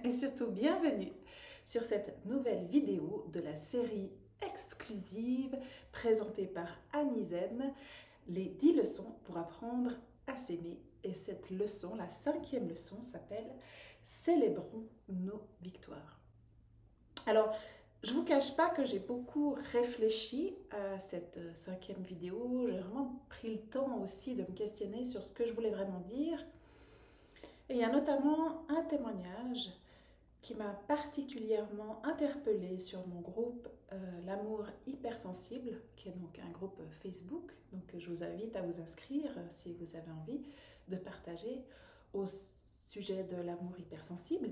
et surtout bienvenue sur cette nouvelle vidéo de la série exclusive présentée par Annie Zen, les 10 leçons pour apprendre à s'aimer. Et cette leçon, la 5e leçon, s'appelle « Célébrons nos victoires ». Alors, je ne vous cache pas que j'ai beaucoup réfléchi à cette 5e vidéo. J'ai vraiment pris le temps aussi de me questionner sur ce que je voulais vraiment dire. Et il y a notamment un témoignage qui m'a particulièrement interpellée sur mon groupe L'amour hypersensible, qui est donc un groupe Facebook. Donc je vous invite à vous inscrire si vous avez envie de partager au sujet de l'amour hypersensible.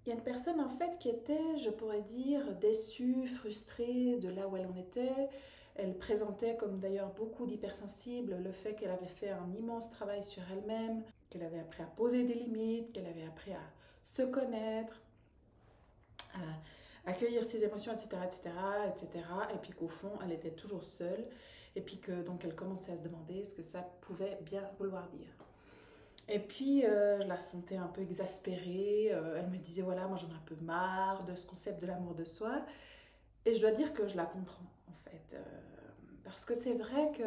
Il y a une personne en fait qui était, je pourrais dire, déçue, frustrée de là où elle en était. Elle présentait, comme d'ailleurs beaucoup d'hypersensibles, le fait qu'elle avait fait un immense travail sur elle-même, qu'elle avait appris à poser des limites, qu'elle avait appris à se connaître, à accueillir ses émotions, etc., etc., etc. Et puis qu'au fond, elle était toujours seule. Et puis que donc elle commençait à se demander ce que ça pouvait bien vouloir dire. Et puis, je la sentais un peu exaspérée. Elle me disait, voilà, moi j'en ai un peu marre de ce concept de l'amour de soi. Et je dois dire que je la comprends, en fait. Parce que c'est vrai que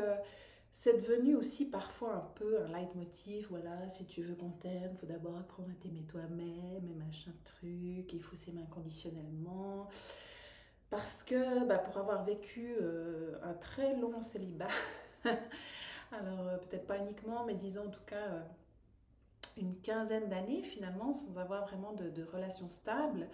c'est devenu aussi parfois un peu un leitmotiv. Voilà, si tu veux qu'on t'aime, il faut d'abord apprendre à t'aimer toi-même et machin truc. Il faut s'aimer inconditionnellement. Parce que pour avoir vécu un très long célibat, alors peut-être pas uniquement, mais disons en tout cas une quinzaine d'années finalement, sans avoir vraiment de relations stables,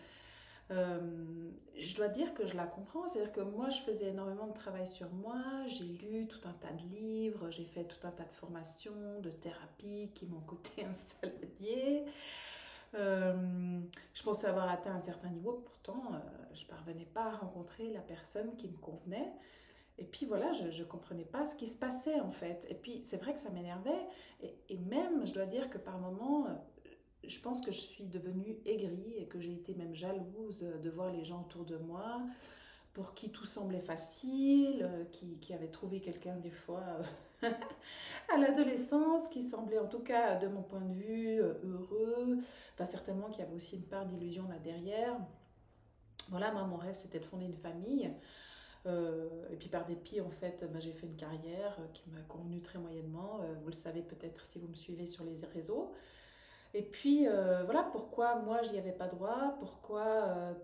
je dois dire que je la comprends. C'est-à-dire que moi, je faisais énormément de travail sur moi, j'ai lu tout un tas de livres, j'ai fait tout un tas de formations, de thérapies qui m'ont coûté un saladier. Je pensais avoir atteint un certain niveau, pourtant je ne parvenais pas à rencontrer la personne qui me convenait. Et puis voilà, je ne comprenais pas ce qui se passait en fait. Et puis c'est vrai que ça m'énervait. Et même, je dois dire que par moments, je pense que je suis devenue aigrie et que j'ai été même jalouse de voir les gens autour de moi pour qui tout semblait facile, qui avaient trouvé quelqu'un des fois à l'adolescence, qui semblait en tout cas de mon point de vue heureux. Enfin certainement qu'il y avait aussi une part d'illusion là derrière. Voilà, moi mon rêve c'était de fonder une famille. Et puis par dépit, en fait, j'ai fait une carrière qui m'a convenu très moyennement. Vous le savez peut-être si vous me suivez sur les réseaux. Et puis voilà pourquoi moi j'y avais pas droit, pourquoi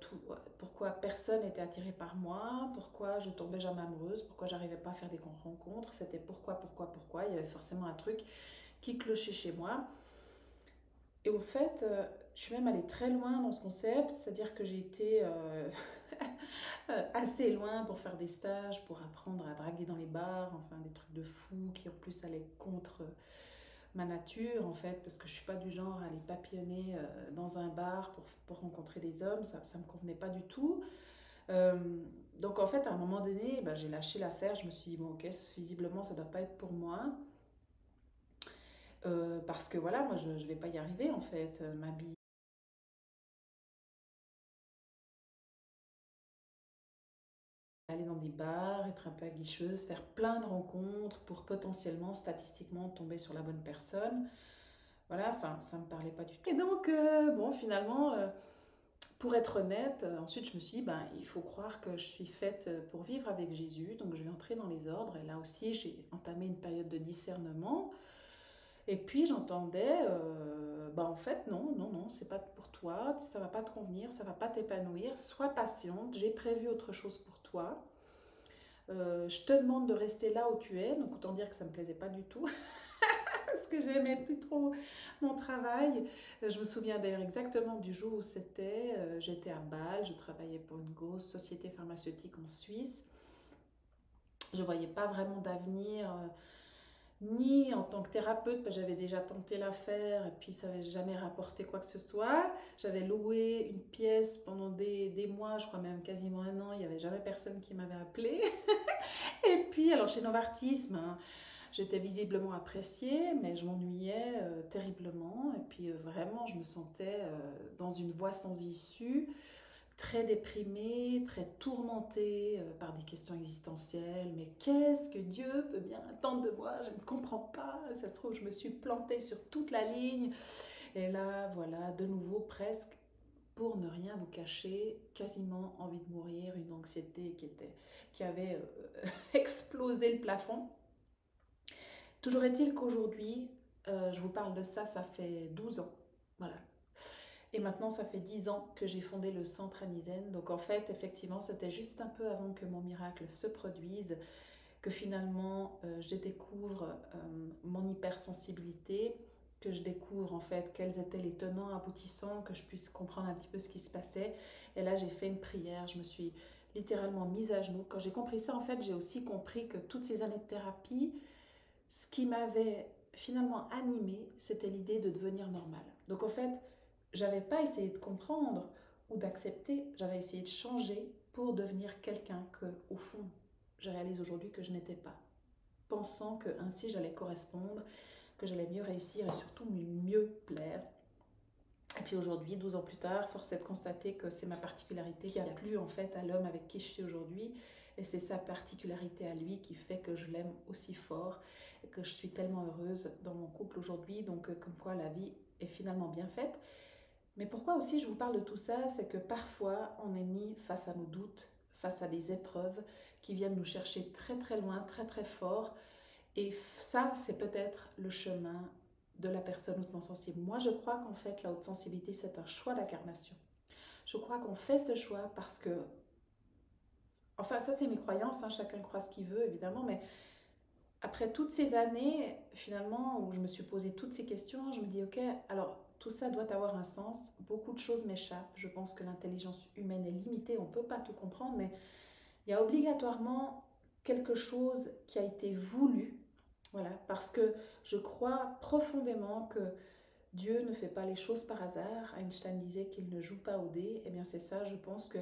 personne n'était attiré par moi, pourquoi je tombais jamais amoureuse, pourquoi j'arrivais pas à faire des rencontres. C'était pourquoi. Il y avait forcément un truc qui clochait chez moi. Et au fait, je suis même allée très loin dans ce concept, c'est-à-dire que j'ai été assez loin pour faire des stages, pour apprendre à draguer dans les bars, enfin des trucs de fou qui en plus allaient contre ma nature en fait, parce que je suis pas du genre à aller papillonner dans un bar pour rencontrer des hommes, ça me convenait pas du tout. Euh, donc en fait à un moment donné, j'ai lâché l'affaire, je me suis dit bon ok, visiblement ça doit pas être pour moi. Parce que voilà, moi je vais pas y arriver en fait, m'habiller, aller dans des bars, être un peu aguicheuse, faire plein de rencontres pour potentiellement, statistiquement, tomber sur la bonne personne. Voilà, enfin, ça me parlait pas du tout. Et donc, bon, finalement, pour être honnête, ensuite je me suis dit, il faut croire que je suis faite pour vivre avec Jésus, donc je vais entrer dans les ordres. Et là aussi, j'ai entamé une période de discernement. Et puis j'entendais, en fait, non, c'est pas pour toi, ça va pas te convenir, ça va pas t'épanouir, sois patiente, j'ai prévu autre chose pour toi. Je te demande de rester là où tu es, donc autant dire que ça me plaisait pas du tout, parce que j'aimais plus trop mon travail. Je me souviens d'ailleurs exactement du jour où c'était, j'étais à Bâle, je travaillais pour une grosse société pharmaceutique en Suisse. Je voyais pas vraiment d'avenir. Ni en tant que thérapeute, parce que j'avais déjà tenté l'affaire et puis ça n'avait jamais rapporté quoi que ce soit. J'avais loué une pièce pendant des mois, je crois même quasiment un an, il n'y avait jamais personne qui m'avait appelé. Et puis, alors chez Novartis, j'étais visiblement appréciée, mais je m'ennuyais terriblement. Et puis vraiment, je me sentais dans une voie sans issue, très déprimée, très tourmentée par des questions existentielles. Mais qu'est-ce que Dieu peut bien attendre de moi? Je ne comprends pas. Ça se trouve, je me suis plantée sur toute la ligne. Et là, voilà, de nouveau, presque pour ne rien vous cacher, quasiment envie de mourir, une anxiété qui avait explosé le plafond. Toujours est-il qu'aujourd'hui, je vous parle de ça, ça fait 12 ans, voilà. Et maintenant, ça fait 10 ans que j'ai fondé le Centre Anizen. Donc en fait, effectivement, c'était juste un peu avant que mon miracle se produise, que finalement, je découvre mon hypersensibilité, que je découvre en fait quels étaient les tenants aboutissants, que je puisse comprendre un petit peu ce qui se passait. Et là, j'ai fait une prière, je me suis littéralement mise à genoux. Quand j'ai compris ça, en fait, j'ai aussi compris que toutes ces années de thérapie, ce qui m'avait finalement animée, c'était l'idée de devenir normale. Donc en fait, j'avais pas essayé de comprendre ou d'accepter, j'avais essayé de changer pour devenir quelqu'un que, au fond, je réalise aujourd'hui que je n'étais pas. Pensant que ainsi j'allais correspondre, que j'allais mieux réussir et surtout mieux plaire. Et puis aujourd'hui, 12 ans plus tard, force est de constater que c'est ma particularité qui a plu en fait à l'homme avec qui je suis aujourd'hui. Et c'est sa particularité à lui qui fait que je l'aime aussi fort et que je suis tellement heureuse dans mon couple aujourd'hui. Donc comme quoi la vie est finalement bien faite. Mais pourquoi aussi je vous parle de tout ça, c'est que parfois on est mis face à nos doutes, face à des épreuves qui viennent nous chercher très très loin, très très fort. Et ça, c'est peut-être le chemin de la personne hautement sensible. Moi, je crois qu'en fait, la haute sensibilité, c'est un choix d'incarnation. Je crois qu'on fait ce choix parce que, enfin, ça c'est mes croyances, hein, chacun croit ce qu'il veut, évidemment, mais après toutes ces années, finalement, où je me suis posé toutes ces questions, je me dis, ok, alors tout ça doit avoir un sens, beaucoup de choses m'échappent, je pense que l'intelligence humaine est limitée, on ne peut pas tout comprendre, mais il y a obligatoirement quelque chose qui a été voulu, voilà, parce que je crois profondément que Dieu ne fait pas les choses par hasard. Einstein disait qu'il ne joue pas au dé. Eh bien, c'est ça, je pense que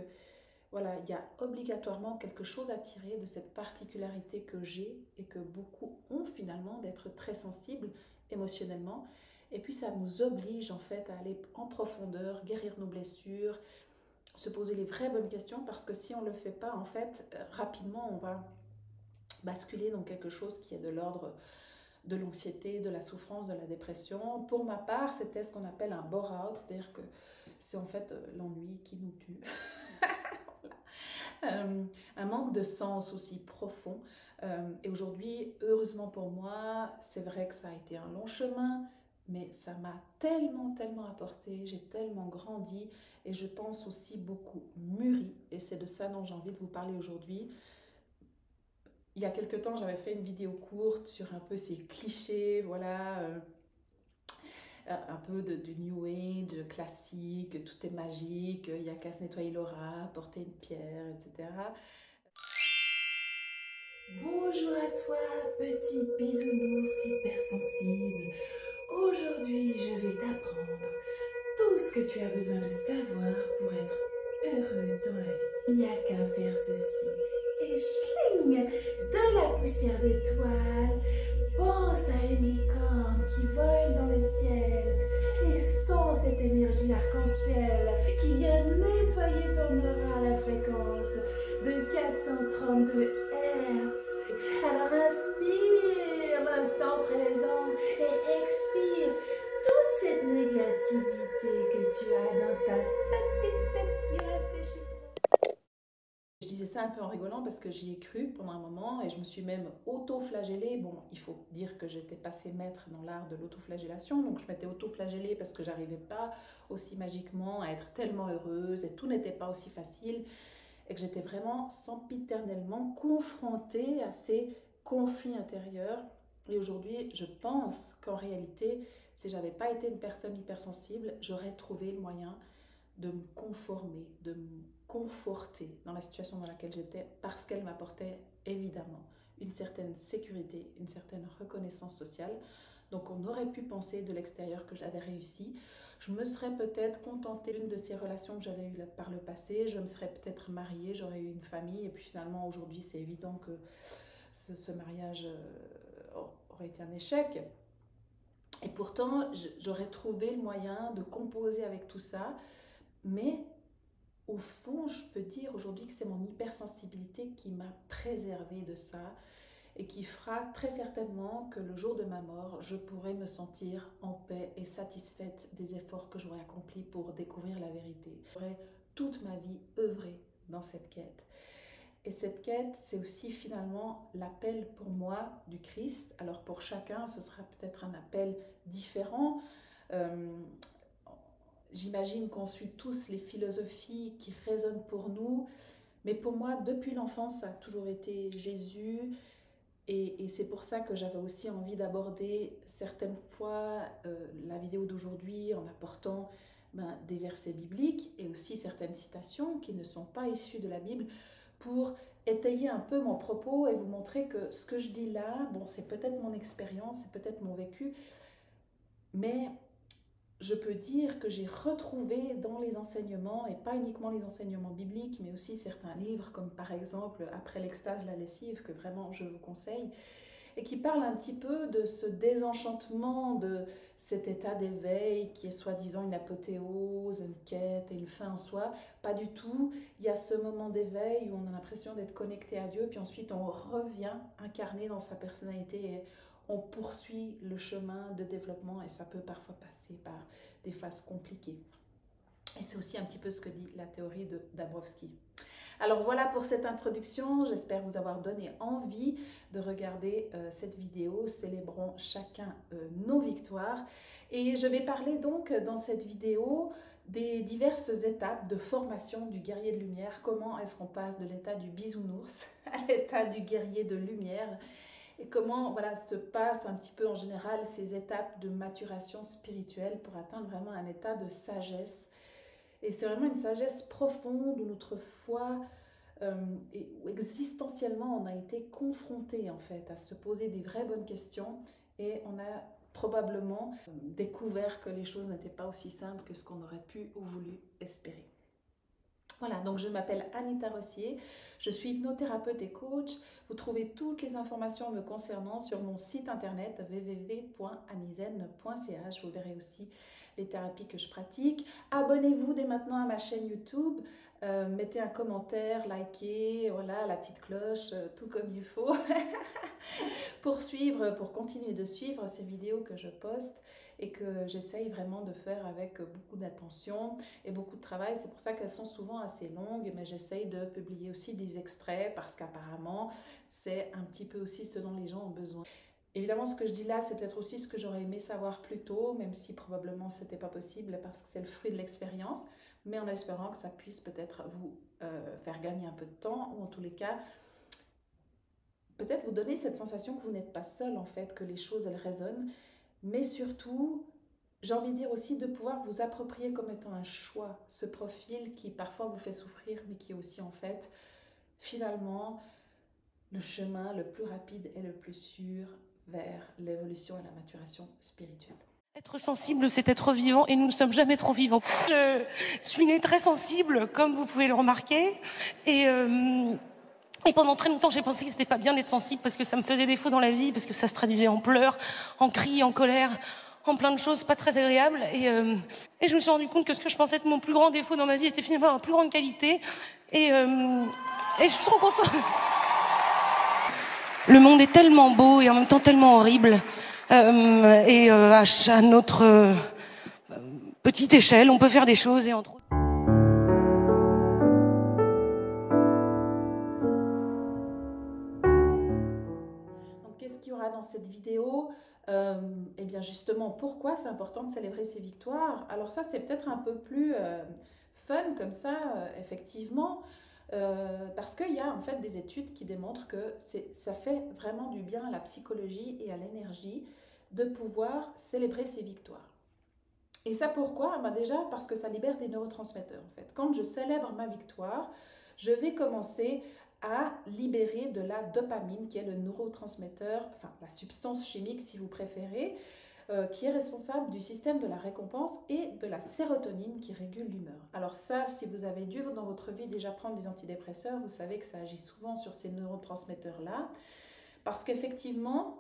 voilà, il y a obligatoirement quelque chose à tirer de cette particularité que j'ai et que beaucoup ont finalement d'être très sensibles émotionnellement. Et puis ça nous oblige en fait à aller en profondeur, guérir nos blessures, se poser les vraies bonnes questions parce que si on ne le fait pas, en fait, rapidement on va basculer dans quelque chose qui est de l'ordre de l'anxiété, de la souffrance, de la dépression. Pour ma part, c'était ce qu'on appelle un bore-out, c'est-à-dire que c'est en fait l'ennui qui nous tue. Un manque de sens aussi profond. Et aujourd'hui, heureusement pour moi, c'est vrai que ça a été un long chemin, mais ça m'a tellement, tellement apporté, j'ai tellement grandi et je pense aussi beaucoup mûri. Et c'est de ça dont j'ai envie de vous parler aujourd'hui. Il y a quelque temps, j'avais fait une vidéo courte sur un peu ces clichés, voilà, un peu du New Age classique, tout est magique, il n'y a qu'à se nettoyer l'aura, porter une pierre, etc. Bonjour à toi, petit bisounours hypersensible. Aujourd'hui, je vais t'apprendre tout ce que tu as besoin de savoir pour être heureux dans la vie. Il n'y a qu'à faire ceci. Et schling, de la poussière d'étoiles. Pense à une licorne qui vole dans le ciel et sens cette énergie arc-en-ciel qui vient nettoyer ton aura à la fréquence de 432 Hertz. Alors inspire l'instant présent et expire toute cette négativité que tu as dans ta petite tête qui réfléchit. Je disais ça un peu en rigolant parce que j'y ai cru pendant un moment et je me suis même auto-flagellée. Bon, il faut dire que j'étais passée maître dans l'art de l'autoflagellation, donc je m'étais auto-flagellée parce que j'arrivais pas aussi magiquement à être tellement heureuse et tout n'était pas aussi facile et que j'étais vraiment sempiternellement confrontée à ces conflits intérieurs. Et aujourd'hui, je pense qu'en réalité, si j'avais pas été une personne hypersensible, j'aurais trouvé le moyen de me conformer, de me conforter dans la situation dans laquelle j'étais parce qu'elle m'apportait évidemment une certaine sécurité, une certaine reconnaissance sociale. Donc on aurait pu penser de l'extérieur que j'avais réussi. Je me serais peut-être contentée d'une de ces relations que j'avais eues par le passé. Je me serais peut-être mariée, j'aurais eu une famille. Et puis finalement aujourd'hui c'est évident que ce mariage aurait été un échec. Et pourtant j'aurais trouvé le moyen de composer avec tout ça. Mais au fond, je peux dire aujourd'hui que c'est mon hypersensibilité qui m'a préservée de ça et qui fera très certainement que le jour de ma mort, je pourrai me sentir en paix et satisfaite des efforts que j'aurai accomplis pour découvrir la vérité. J'aurai toute ma vie œuvré dans cette quête. Et cette quête, c'est aussi finalement l'appel pour moi du Christ. Alors pour chacun, ce sera peut-être un appel différent. J'imagine qu'on suit tous les philosophies qui résonnent pour nous. Mais pour moi, depuis l'enfance, ça a toujours été Jésus. Et c'est pour ça que j'avais aussi envie d'aborder certaines fois la vidéo d'aujourd'hui en apportant des versets bibliques et aussi certaines citations qui ne sont pas issues de la Bible pour étayer un peu mon propos et vous montrer que ce que je dis là, bon, c'est peut-être mon expérience, c'est peut-être mon vécu, mais je peux dire que j'ai retrouvé dans les enseignements, et pas uniquement les enseignements bibliques, mais aussi certains livres, comme par exemple « Après l'extase, la lessive », que vraiment je vous conseille, et qui parle un petit peu de ce désenchantement de cet état d'éveil qui est soi-disant une apothéose, une quête et une fin en soi. Pas du tout. Il y a ce moment d'éveil où on a l'impression d'être connecté à Dieu, puis ensuite on revient incarné dans sa personnalité et on poursuit le chemin de développement et ça peut parfois passer par des phases compliquées. Et c'est aussi un petit peu ce que dit la théorie de Dabrowski. Alors voilà pour cette introduction, j'espère vous avoir donné envie de regarder cette vidéo. Célébrons chacun nos victoires. Et je vais parler donc dans cette vidéo des diverses étapes de formation du guerrier de lumière. Comment est-ce qu'on passe de l'état du bisounours à l'état du guerrier de lumière? Et comment voilà, se passent un petit peu en général ces étapes de maturation spirituelle pour atteindre vraiment un état de sagesse. Et c'est vraiment une sagesse profonde où notre foi, et où existentiellement on a été confronté en fait à se poser des vraies bonnes questions et on a probablement découvert que les choses n'étaient pas aussi simples que ce qu'on aurait pu ou voulu espérer. Voilà, donc je m'appelle Anita Rossier, je suis hypnothérapeute et coach. Vous trouvez toutes les informations me concernant sur mon site internet www.anizen.ch. Vous verrez aussi les thérapies que je pratique. Abonnez-vous dès maintenant à ma chaîne YouTube, mettez un commentaire, likez, voilà, la petite cloche, tout comme il faut, pour continuer de suivre ces vidéos que je poste et que j'essaye vraiment de faire avec beaucoup d'attention et beaucoup de travail. C'est pour ça qu'elles sont souvent assez longues, mais j'essaye de publier aussi des extraits parce qu'apparemment, c'est un petit peu aussi ce dont les gens ont besoin. Évidemment, ce que je dis là, c'est peut-être aussi ce que j'aurais aimé savoir plus tôt, même si probablement ce n'était pas possible parce que c'est le fruit de l'expérience, mais en espérant que ça puisse peut-être vous faire gagner un peu de temps, ou en tous les cas, peut-être vous donner cette sensation que vous n'êtes pas seul en fait, que les choses, elles résonnent, mais surtout, j'ai envie de dire aussi de pouvoir vous approprier comme étant un choix, ce profil qui parfois vous fait souffrir, mais qui est aussi en fait, finalement, le chemin le plus rapide et le plus sûr vers l'évolution et la maturation spirituelle. Être sensible, c'est être vivant, et nous ne sommes jamais trop vivants. Je suis née très sensible, comme vous pouvez le remarquer, et pendant très longtemps, j'ai pensé que c'était pas bien d'être sensible parce que ça me faisait défaut dans la vie, parce que ça se traduisait en pleurs, en cris, en colère, en plein de choses pas très agréables. Et je me suis rendu compte que ce que je pensais être mon plus grand défaut dans ma vie était finalement ma plus grande qualité. Et je suis trop contente. Le monde est tellement beau et en même temps tellement horrible. À notre petite échelle, on peut faire des choses et entre autres. Donc, qu'est-ce qu'il y aura dans cette vidéo? Eh bien justement, pourquoi c'est important de célébrer ses victoires? Alors ça, c'est peut-être un peu plus fun comme ça, effectivement. Parce qu'il y a en fait des études qui démontrent que ça fait vraiment du bien à la psychologie et à l'énergie de pouvoir célébrer ses victoires. Et ça pourquoi? Déjà parce que ça libère des neurotransmetteurs en fait. Quand je célèbre ma victoire, je vais commencer à libérer de la dopamine qui est le neurotransmetteur, enfin la substance chimique si vous préférez, qui est responsable du système de la récompense et de la sérotonine qui régule l'humeur. Alors ça, si vous avez dû dans votre vie déjà prendre des antidépresseurs, vous savez que ça agit souvent sur ces neurotransmetteurs-là, parce qu'effectivement,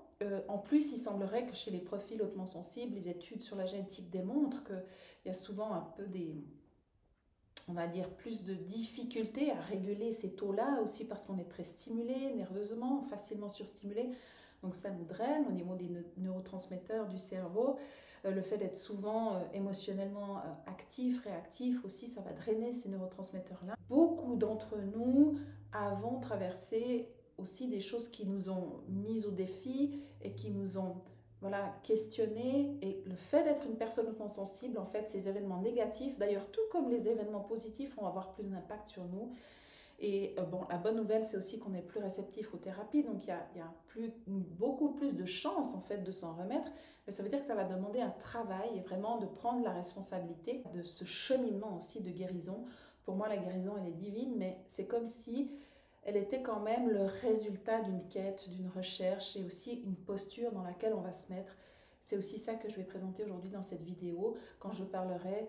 en plus, il semblerait que chez les profils hautement sensibles, les études sur la génétique démontrent qu'il y a souvent un peu on va dire, plus de difficultés à réguler ces taux-là, aussi parce qu'on est très stimulé nerveusement, facilement surstimulé. Donc ça nous draine au niveau des neurotransmetteurs du cerveau. Le fait d'être souvent émotionnellement actif, réactif aussi, ça va drainer ces neurotransmetteurs-là. Beaucoup d'entre nous avons traversé aussi des choses qui nous ont mis au défi et qui nous ont questionné. Et le fait d'être une personne hautement sensible, en fait, ces événements négatifs, d'ailleurs tout comme les événements positifs, vont avoir plus d'impact sur nous. Et la bonne nouvelle, c'est aussi qu'on est plus réceptif aux thérapies, donc il y a beaucoup plus de chances en fait de s'en remettre, mais ça veut dire que ça va demander un travail et vraiment de prendre la responsabilité de ce cheminement aussi de guérison. Pour moi, la guérison, elle est divine, mais c'est comme si elle était quand même le résultat d'une quête, d'une recherche et aussi une posture dans laquelle on va se mettre. C'est aussi ça que je vais présenter aujourd'hui dans cette vidéo, quand je parlerai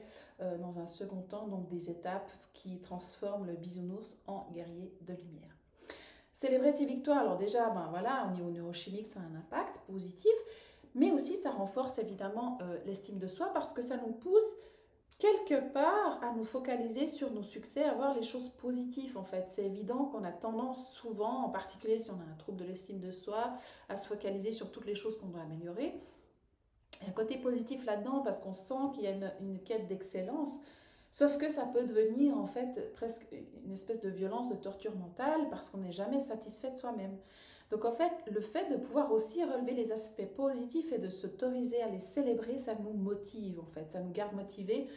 dans un second temps donc des étapes qui transforment le bisounours en guerrier de lumière. Célébrer ses victoires, alors déjà, au niveau neurochimique, ça a un impact positif, mais aussi ça renforce évidemment l'estime de soi parce que ça nous pousse quelque part à nous focaliser sur nos succès, à voir les choses positives en fait. C'est évident qu'on a tendance souvent, en particulier si on a un trouble de l'estime de soi, à se focaliser sur toutes les choses qu'on doit améliorer. Il y a un côté positif là-dedans parce qu'on sent qu'il y a une quête d'excellence, sauf que ça peut devenir en fait presque une espèce de violence, de torture mentale parce qu'on n'est jamais satisfait de soi-même. Donc en fait, le fait de pouvoir aussi relever les aspects positifs et de s'autoriser à les célébrer, ça nous motive en fait, ça nous garde motivés.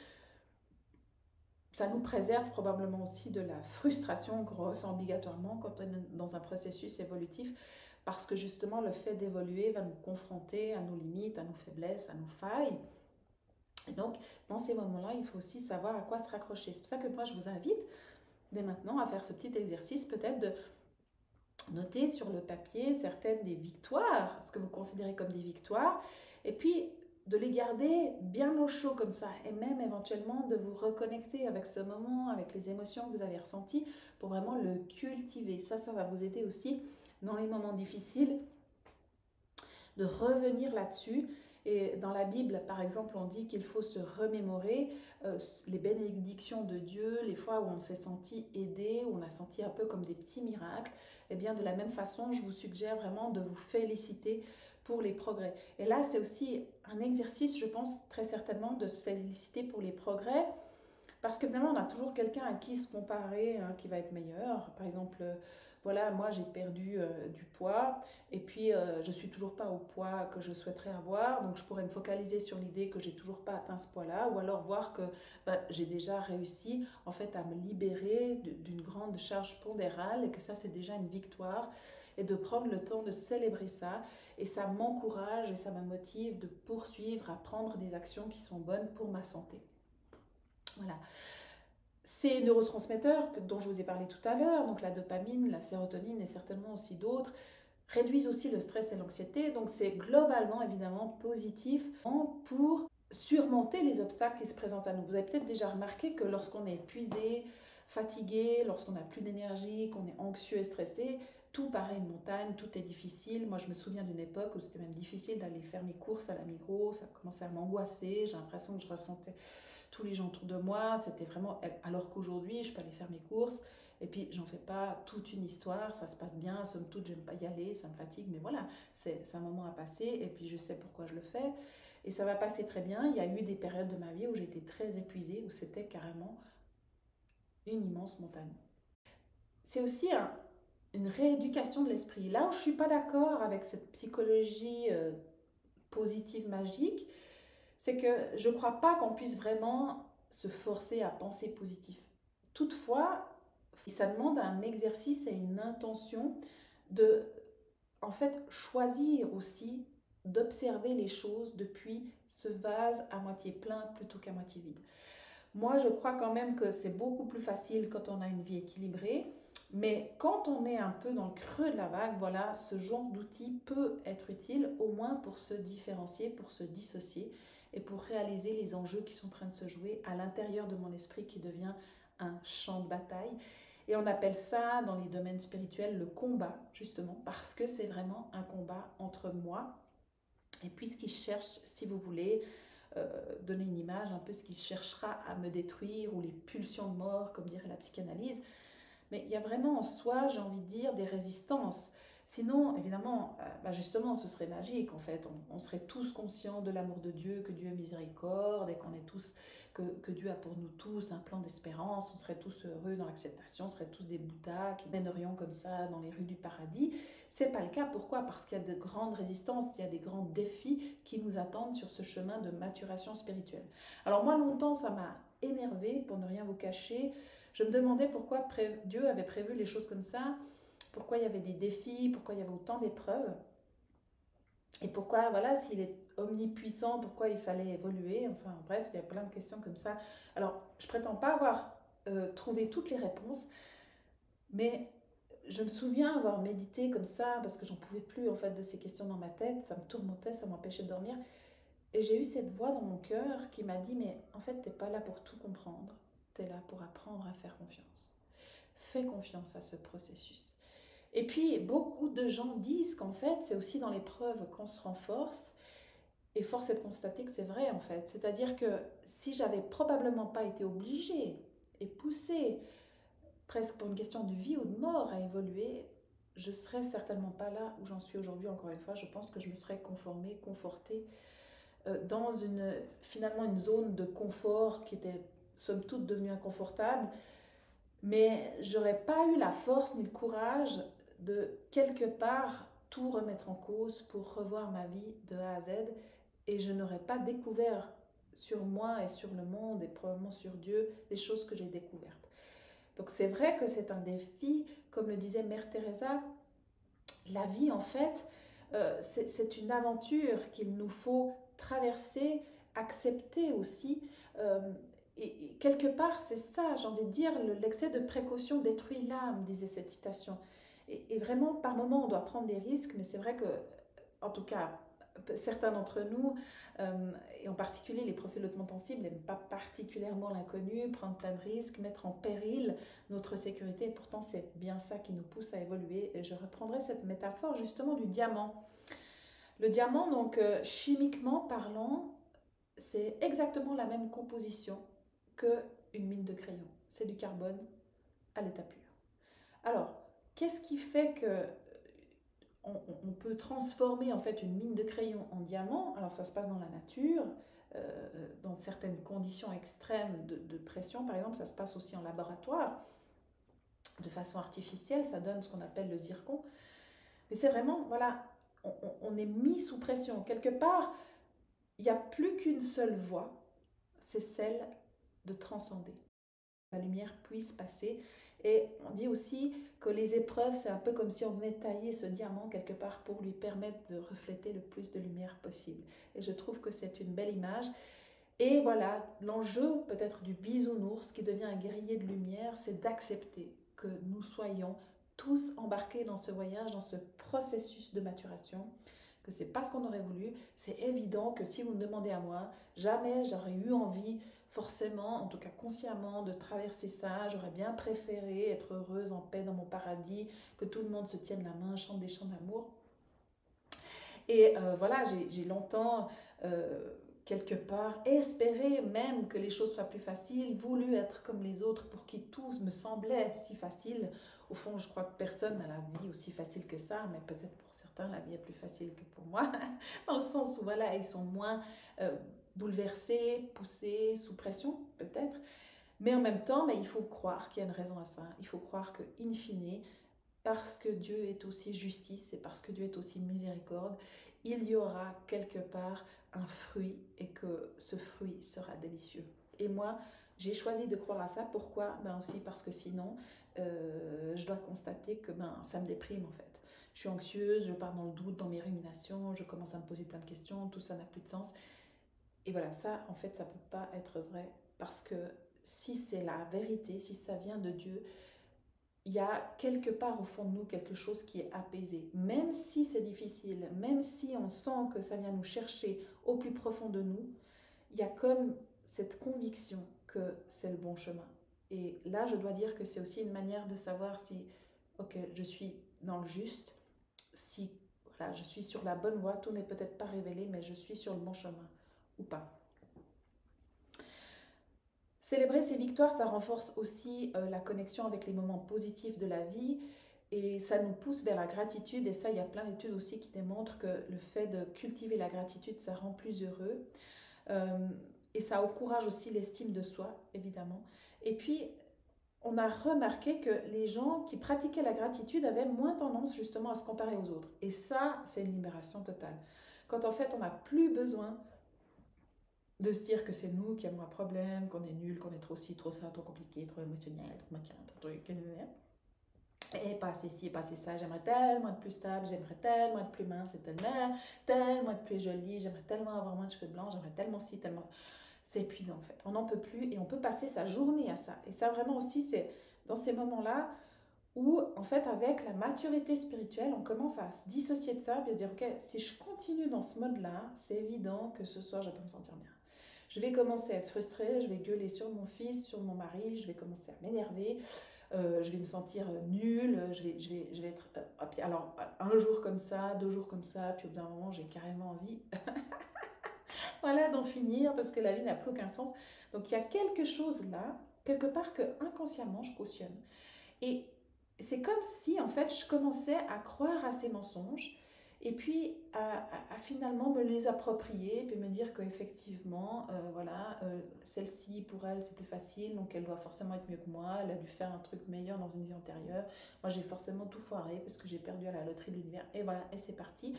Ça nous préserve probablement aussi de la frustration qu'on ressent obligatoirement quand on est dans un processus évolutif, parce que justement le fait d'évoluer va nous confronter à nos limites, à nos faiblesses, à nos failles. Et donc dans ces moments-là, il faut aussi savoir à quoi se raccrocher. C'est pour ça que moi je vous invite dès maintenant à faire ce petit exercice, peut-être de noter sur le papier certaines des victoires, ce que vous considérez comme des victoires, et puis de les garder bien au chaud comme ça, et même éventuellement de vous reconnecter avec ce moment, avec les émotions que vous avez ressenties, pour vraiment le cultiver. Ça va vous aider aussi dans les moments difficiles de revenir là-dessus. Et dans la Bible, par exemple, on dit qu'il faut se remémorer les bénédictions de Dieu, les fois où on s'est senti aidé, où on a senti un peu comme des petits miracles. Et bien de la même façon, je vous suggère vraiment de vous féliciter pour les progrès. Et là, c'est aussi un exercice, je pense, très certainement, de se féliciter pour les progrès, parce qu'évidemment, on a toujours quelqu'un à qui se comparer, hein, qui va être meilleur. Par exemple, voilà, moi j'ai perdu du poids et puis je suis toujours pas au poids que je souhaiterais avoir, donc je pourrais me focaliser sur l'idée que j'ai toujours pas atteint ce poids-là, ou alors voir que j'ai déjà réussi en fait à me libérer d'une grande charge pondérale et que ça c'est déjà une victoire, et de prendre le temps de célébrer ça, et ça m'encourage et ça me motive de poursuivre à prendre des actions qui sont bonnes pour ma santé. Voilà. Ces neurotransmetteurs dont je vous ai parlé tout à l'heure, donc la dopamine, la sérotonine et certainement aussi d'autres, réduisent aussi le stress et l'anxiété. Donc c'est globalement évidemment positif pour surmonter les obstacles qui se présentent à nous. Vous avez peut-être déjà remarqué que lorsqu'on est épuisé, fatigué, lorsqu'on n'a plus d'énergie, qu'on est anxieux et stressé, tout paraît une montagne, tout est difficile. Moi je me souviens d'une époque où c'était même difficile d'aller faire mes courses à la Migros, ça commençait à m'angoisser, j'ai l'impression que je ressentais tous les gens autour de moi, c'était vraiment, alors qu'aujourd'hui je peux aller faire mes courses et puis j'en fais pas toute une histoire, ça se passe bien, somme toute j'aime pas y aller, ça me fatigue, mais voilà, c'est un moment à passer et puis je sais pourquoi je le fais et ça va passer très bien. Il y a eu des périodes de ma vie où j'étais très épuisée, où c'était carrément une immense montagne. C'est aussi une rééducation de l'esprit. Là où je suis pas d'accord avec cette psychologie positive magique, c'est que je ne crois pas qu'on puisse vraiment se forcer à penser positif. Toutefois, ça demande un exercice et une intention de, en fait, choisir aussi d'observer les choses depuis ce vase à moitié plein plutôt qu'à moitié vide. Moi, je crois quand même que c'est beaucoup plus facile quand on a une vie équilibrée, mais quand on est un peu dans le creux de la vague, voilà, ce genre d'outil peut être utile, au moins pour se différencier, pour se dissocier, et pour réaliser les enjeux qui sont en train de se jouer à l'intérieur de mon esprit qui devient un champ de bataille. Et on appelle ça dans les domaines spirituels le combat, justement, parce que c'est vraiment un combat entre moi et puis ce qui cherche, si vous voulez, donner une image, un peu ce qui cherchera à me détruire, ou les pulsions de mort, comme dirait la psychanalyse. Mais il y a vraiment en soi, j'ai envie de dire, des résistances. Sinon, évidemment, justement, ce serait magique, en fait. On serait tous conscients de l'amour de Dieu, que Dieu est miséricorde, et qu'on est tous, que Dieu a pour nous tous un plan d'espérance. On serait tous heureux dans l'acceptation, on serait tous des Bouddhas qui mènerions comme ça dans les rues du paradis. C'est pas le cas. Pourquoi? Parce qu'il y a de grandes résistances, il y a des grands défis qui nous attendent sur ce chemin de maturation spirituelle. Alors moi, longtemps, ça m'a énervée, pour ne rien vous cacher. Je me demandais pourquoi Dieu avait prévu les choses comme ça, pourquoi il y avait des défis, pourquoi il y avait autant d'épreuves, et pourquoi, voilà, s'il est omnipuissant, pourquoi il fallait évoluer. Enfin bref, il y a plein de questions comme ça. Alors, je prétends pas avoir trouvé toutes les réponses, mais je me souviens avoir médité comme ça, parce que j'en pouvais plus en fait de ces questions dans ma tête, ça me tourmentait, ça m'empêchait de dormir. Et j'ai eu cette voix dans mon cœur qui m'a dit, mais en fait, t'es pas là pour tout comprendre, t'es là pour apprendre à faire confiance. Fais confiance à ce processus. Et puis, beaucoup de gens disent qu'en fait, c'est aussi dans l'épreuve qu'on se renforce. Et force est de constater que c'est vrai, en fait. C'est-à-dire que si j'avais probablement pas été obligée et poussée, presque pour une question de vie ou de mort, à évoluer, je serais certainement pas là où j'en suis aujourd'hui. Encore une fois, je pense que je me serais conformée, confortée dans finalement une zone de confort qui était somme toute devenue inconfortable. Mais j'aurais pas eu la force ni le courage de quelque part tout remettre en cause pour revoir ma vie de A à Z, et je n'aurais pas découvert sur moi et sur le monde et probablement sur Dieu les choses que j'ai découvertes. Donc c'est vrai que c'est un défi, comme le disait Mère Teresa, la vie en fait c'est une aventure qu'il nous faut traverser, accepter aussi. Et quelque part, c'est ça, j'ai envie de dire, l'excès de précaution détruit l'âme, disait cette citation. Et vraiment, par moments, on doit prendre des risques, mais c'est vrai que, en tout cas, certains d'entre nous, et en particulier les profils hautement sensibles, n'aiment pas particulièrement l'inconnu, prendre plein de risques, mettre en péril notre sécurité. Et pourtant, c'est bien ça qui nous pousse à évoluer. Et je reprendrai cette métaphore justement du diamant. Le diamant, donc, chimiquement parlant, c'est exactement la même composition qu'une mine de crayon. C'est du carbone à l'état pur. Alors, qu'est-ce qui fait que on peut transformer en fait une mine de crayon en diamant? Alors ça se passe dans la nature, dans certaines conditions extrêmes de pression, par exemple, ça se passe aussi en laboratoire, de façon artificielle, ça donne ce qu'on appelle le zircon. Mais c'est vraiment, voilà, on est mis sous pression. Quelque part, il n'y a plus qu'une seule voie, c'est celle de transcender. La lumière puisse passer. Et on dit aussi que les épreuves, c'est un peu comme si on venait tailler ce diamant quelque part pour lui permettre de refléter le plus de lumière possible. Et je trouve que c'est une belle image. Et voilà, l'enjeu peut-être du bisounours qui devient un guerrier de lumière, c'est d'accepter que nous soyons tous embarqués dans ce voyage, dans ce processus de maturation, que c'est pas ce qu'on aurait voulu. C'est évident que si vous me demandez à moi, jamais j'aurais eu envie forcément, en tout cas consciemment, de traverser ça. J'aurais bien préféré être heureuse, en paix dans mon paradis, que tout le monde se tienne la main, chante des chants d'amour. Et voilà, j'ai longtemps, quelque part, espéré même que les choses soient plus faciles, voulu être comme les autres pour qui tout me semblait si facile. Au fond, je crois que personne n'a la vie aussi facile que ça, mais peut-être pour certains, la vie est plus facile que pour moi, dans le sens où voilà, ils sont moins bouleversés, poussés, sous pression, peut-être. Mais en même temps, il faut croire qu'il y a une raison à ça. Il faut croire que, in fine, parce que Dieu est aussi justice et parce que Dieu est aussi miséricorde, il y aura quelque part un fruit et que ce fruit sera délicieux. Et moi, j'ai choisi de croire à ça. Pourquoi? Aussi parce que sinon, je dois constater que ça me déprime en fait. Je suis anxieuse, je pars dans le doute, dans mes ruminations, je commence à me poser plein de questions, tout ça n'a plus de sens. Et voilà, ça, en fait, ça ne peut pas être vrai parce que si c'est la vérité, si ça vient de Dieu, il y a quelque part au fond de nous quelque chose qui est apaisé. Même si c'est difficile, même si on sent que ça vient nous chercher au plus profond de nous, il y a comme cette conviction que c'est le bon chemin. Et là, je dois dire que c'est aussi une manière de savoir si, ok, je suis dans le juste, si voilà, je suis sur la bonne voie, tout n'est peut-être pas révélé, mais je suis sur le bon chemin ou pas. Célébrer ses victoires, ça renforce aussi la connexion avec les moments positifs de la vie et ça nous pousse vers la gratitude. Et ça, il y a plein d'études aussi qui démontrent que le fait de cultiver la gratitude, ça rend plus heureux. Et ça encourage aussi l'estime de soi, évidemment. Et puis, on a remarqué que les gens qui pratiquaient la gratitude avaient moins tendance justement à se comparer aux autres. Et ça, c'est une libération totale. Quand en fait, on n'a plus besoin de se dire que c'est nous qui avons un problème, qu'on est nul, qu'on est trop ci, trop ça, trop compliqué, trop émotionnel, trop machin, trop truc, et pas ci, pas ça, j'aimerais tellement être plus stable, j'aimerais tellement être plus mince, tellement être plus jolie, j'aimerais tellement avoir moins de cheveux blancs, j'aimerais tellement ci, tellement... C'est épuisant en fait, on n'en peut plus et on peut passer sa journée à ça. Et ça vraiment aussi, c'est dans ces moments-là où en fait avec la maturité spirituelle, on commence à se dissocier de ça et à se dire ok, si je continue dans ce mode-là, c'est évident que ce soir je vais pas me sentir bien. Je vais commencer à être frustrée, je vais gueuler sur mon fils, sur mon mari, je vais commencer à m'énerver, je vais me sentir nulle, je vais être... alors, un jour comme ça, 2 jours comme ça, puis au bout d'un moment, j'ai carrément envie voilà, d'en finir parce que la vie n'a plus aucun sens. Donc, il y a quelque chose là, quelque part que inconsciemment, je cautionne. Et c'est comme si, en fait, je commençais à croire à ces mensonges et puis à finalement me les approprier, puis me dire qu'effectivement, voilà, celle-ci, pour elle, c'est plus facile, donc elle doit forcément être mieux que moi, elle a dû faire un truc meilleur dans une vie antérieure. Moi, j'ai forcément tout foiré parce que j'ai perdu à la loterie de l'univers. Et voilà, et c'est parti.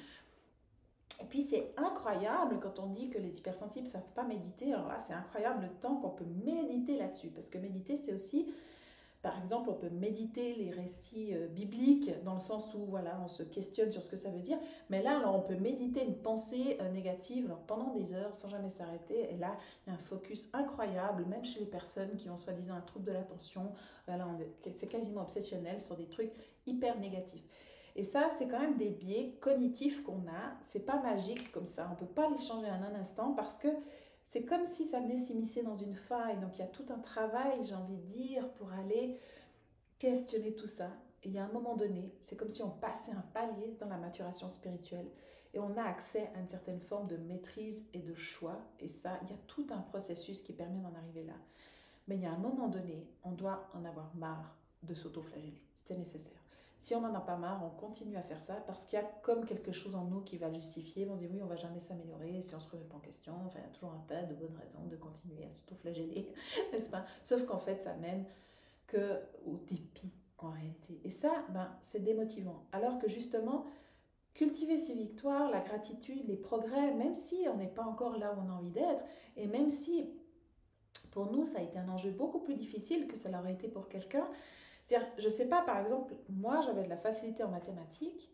Et puis, c'est incroyable quand on dit que les hypersensibles ne savent pas méditer. Alors là, c'est incroyable le temps qu'on peut méditer là-dessus, parce que méditer, c'est aussi... Par exemple, on peut méditer les récits bibliques dans le sens où voilà, on se questionne sur ce que ça veut dire. Mais là, alors, on peut méditer une pensée négative alors, pendant des heures sans jamais s'arrêter. Et là, il y a un focus incroyable, même chez les personnes qui ont soi-disant un trouble de l'attention. Voilà, c'est quasiment obsessionnel sur des trucs hyper négatifs. Et ça, c'est quand même des biais cognitifs qu'on a. C'est pas magique comme ça. On ne peut pas les changer en un instant parce que c'est comme si ça venait s'immiscer dans une faille. Donc il y a tout un travail, j'ai envie de dire, pour aller questionner tout ça. Et il y a un moment donné, c'est comme si on passait un palier dans la maturation spirituelle et on a accès à une certaine forme de maîtrise et de choix. Et ça, il y a tout un processus qui permet d'en arriver là. Mais il y a un moment donné, on doit en avoir marre de s'auto-flageller. C'est nécessaire. Si on n'en a pas marre, on continue à faire ça parce qu'il y a comme quelque chose en nous qui va le justifier. On se dit oui, on va jamais s'améliorer si on se remet pas en question. Enfin, il y a toujours un tas de bonnes raisons de continuer à s'auto-flageller, n'est-ce pas? Sauf qu'en fait, ça mène qu'au dépit en réalité. Et ça, c'est démotivant. Alors que justement, cultiver ses victoires, la gratitude, les progrès, même si on n'est pas encore là où on a envie d'être, et même si pour nous, ça a été un enjeu beaucoup plus difficile que ça l'aurait été pour quelqu'un. C'est-à-dire, je ne sais pas, par exemple, moi, j'avais de la facilité en mathématiques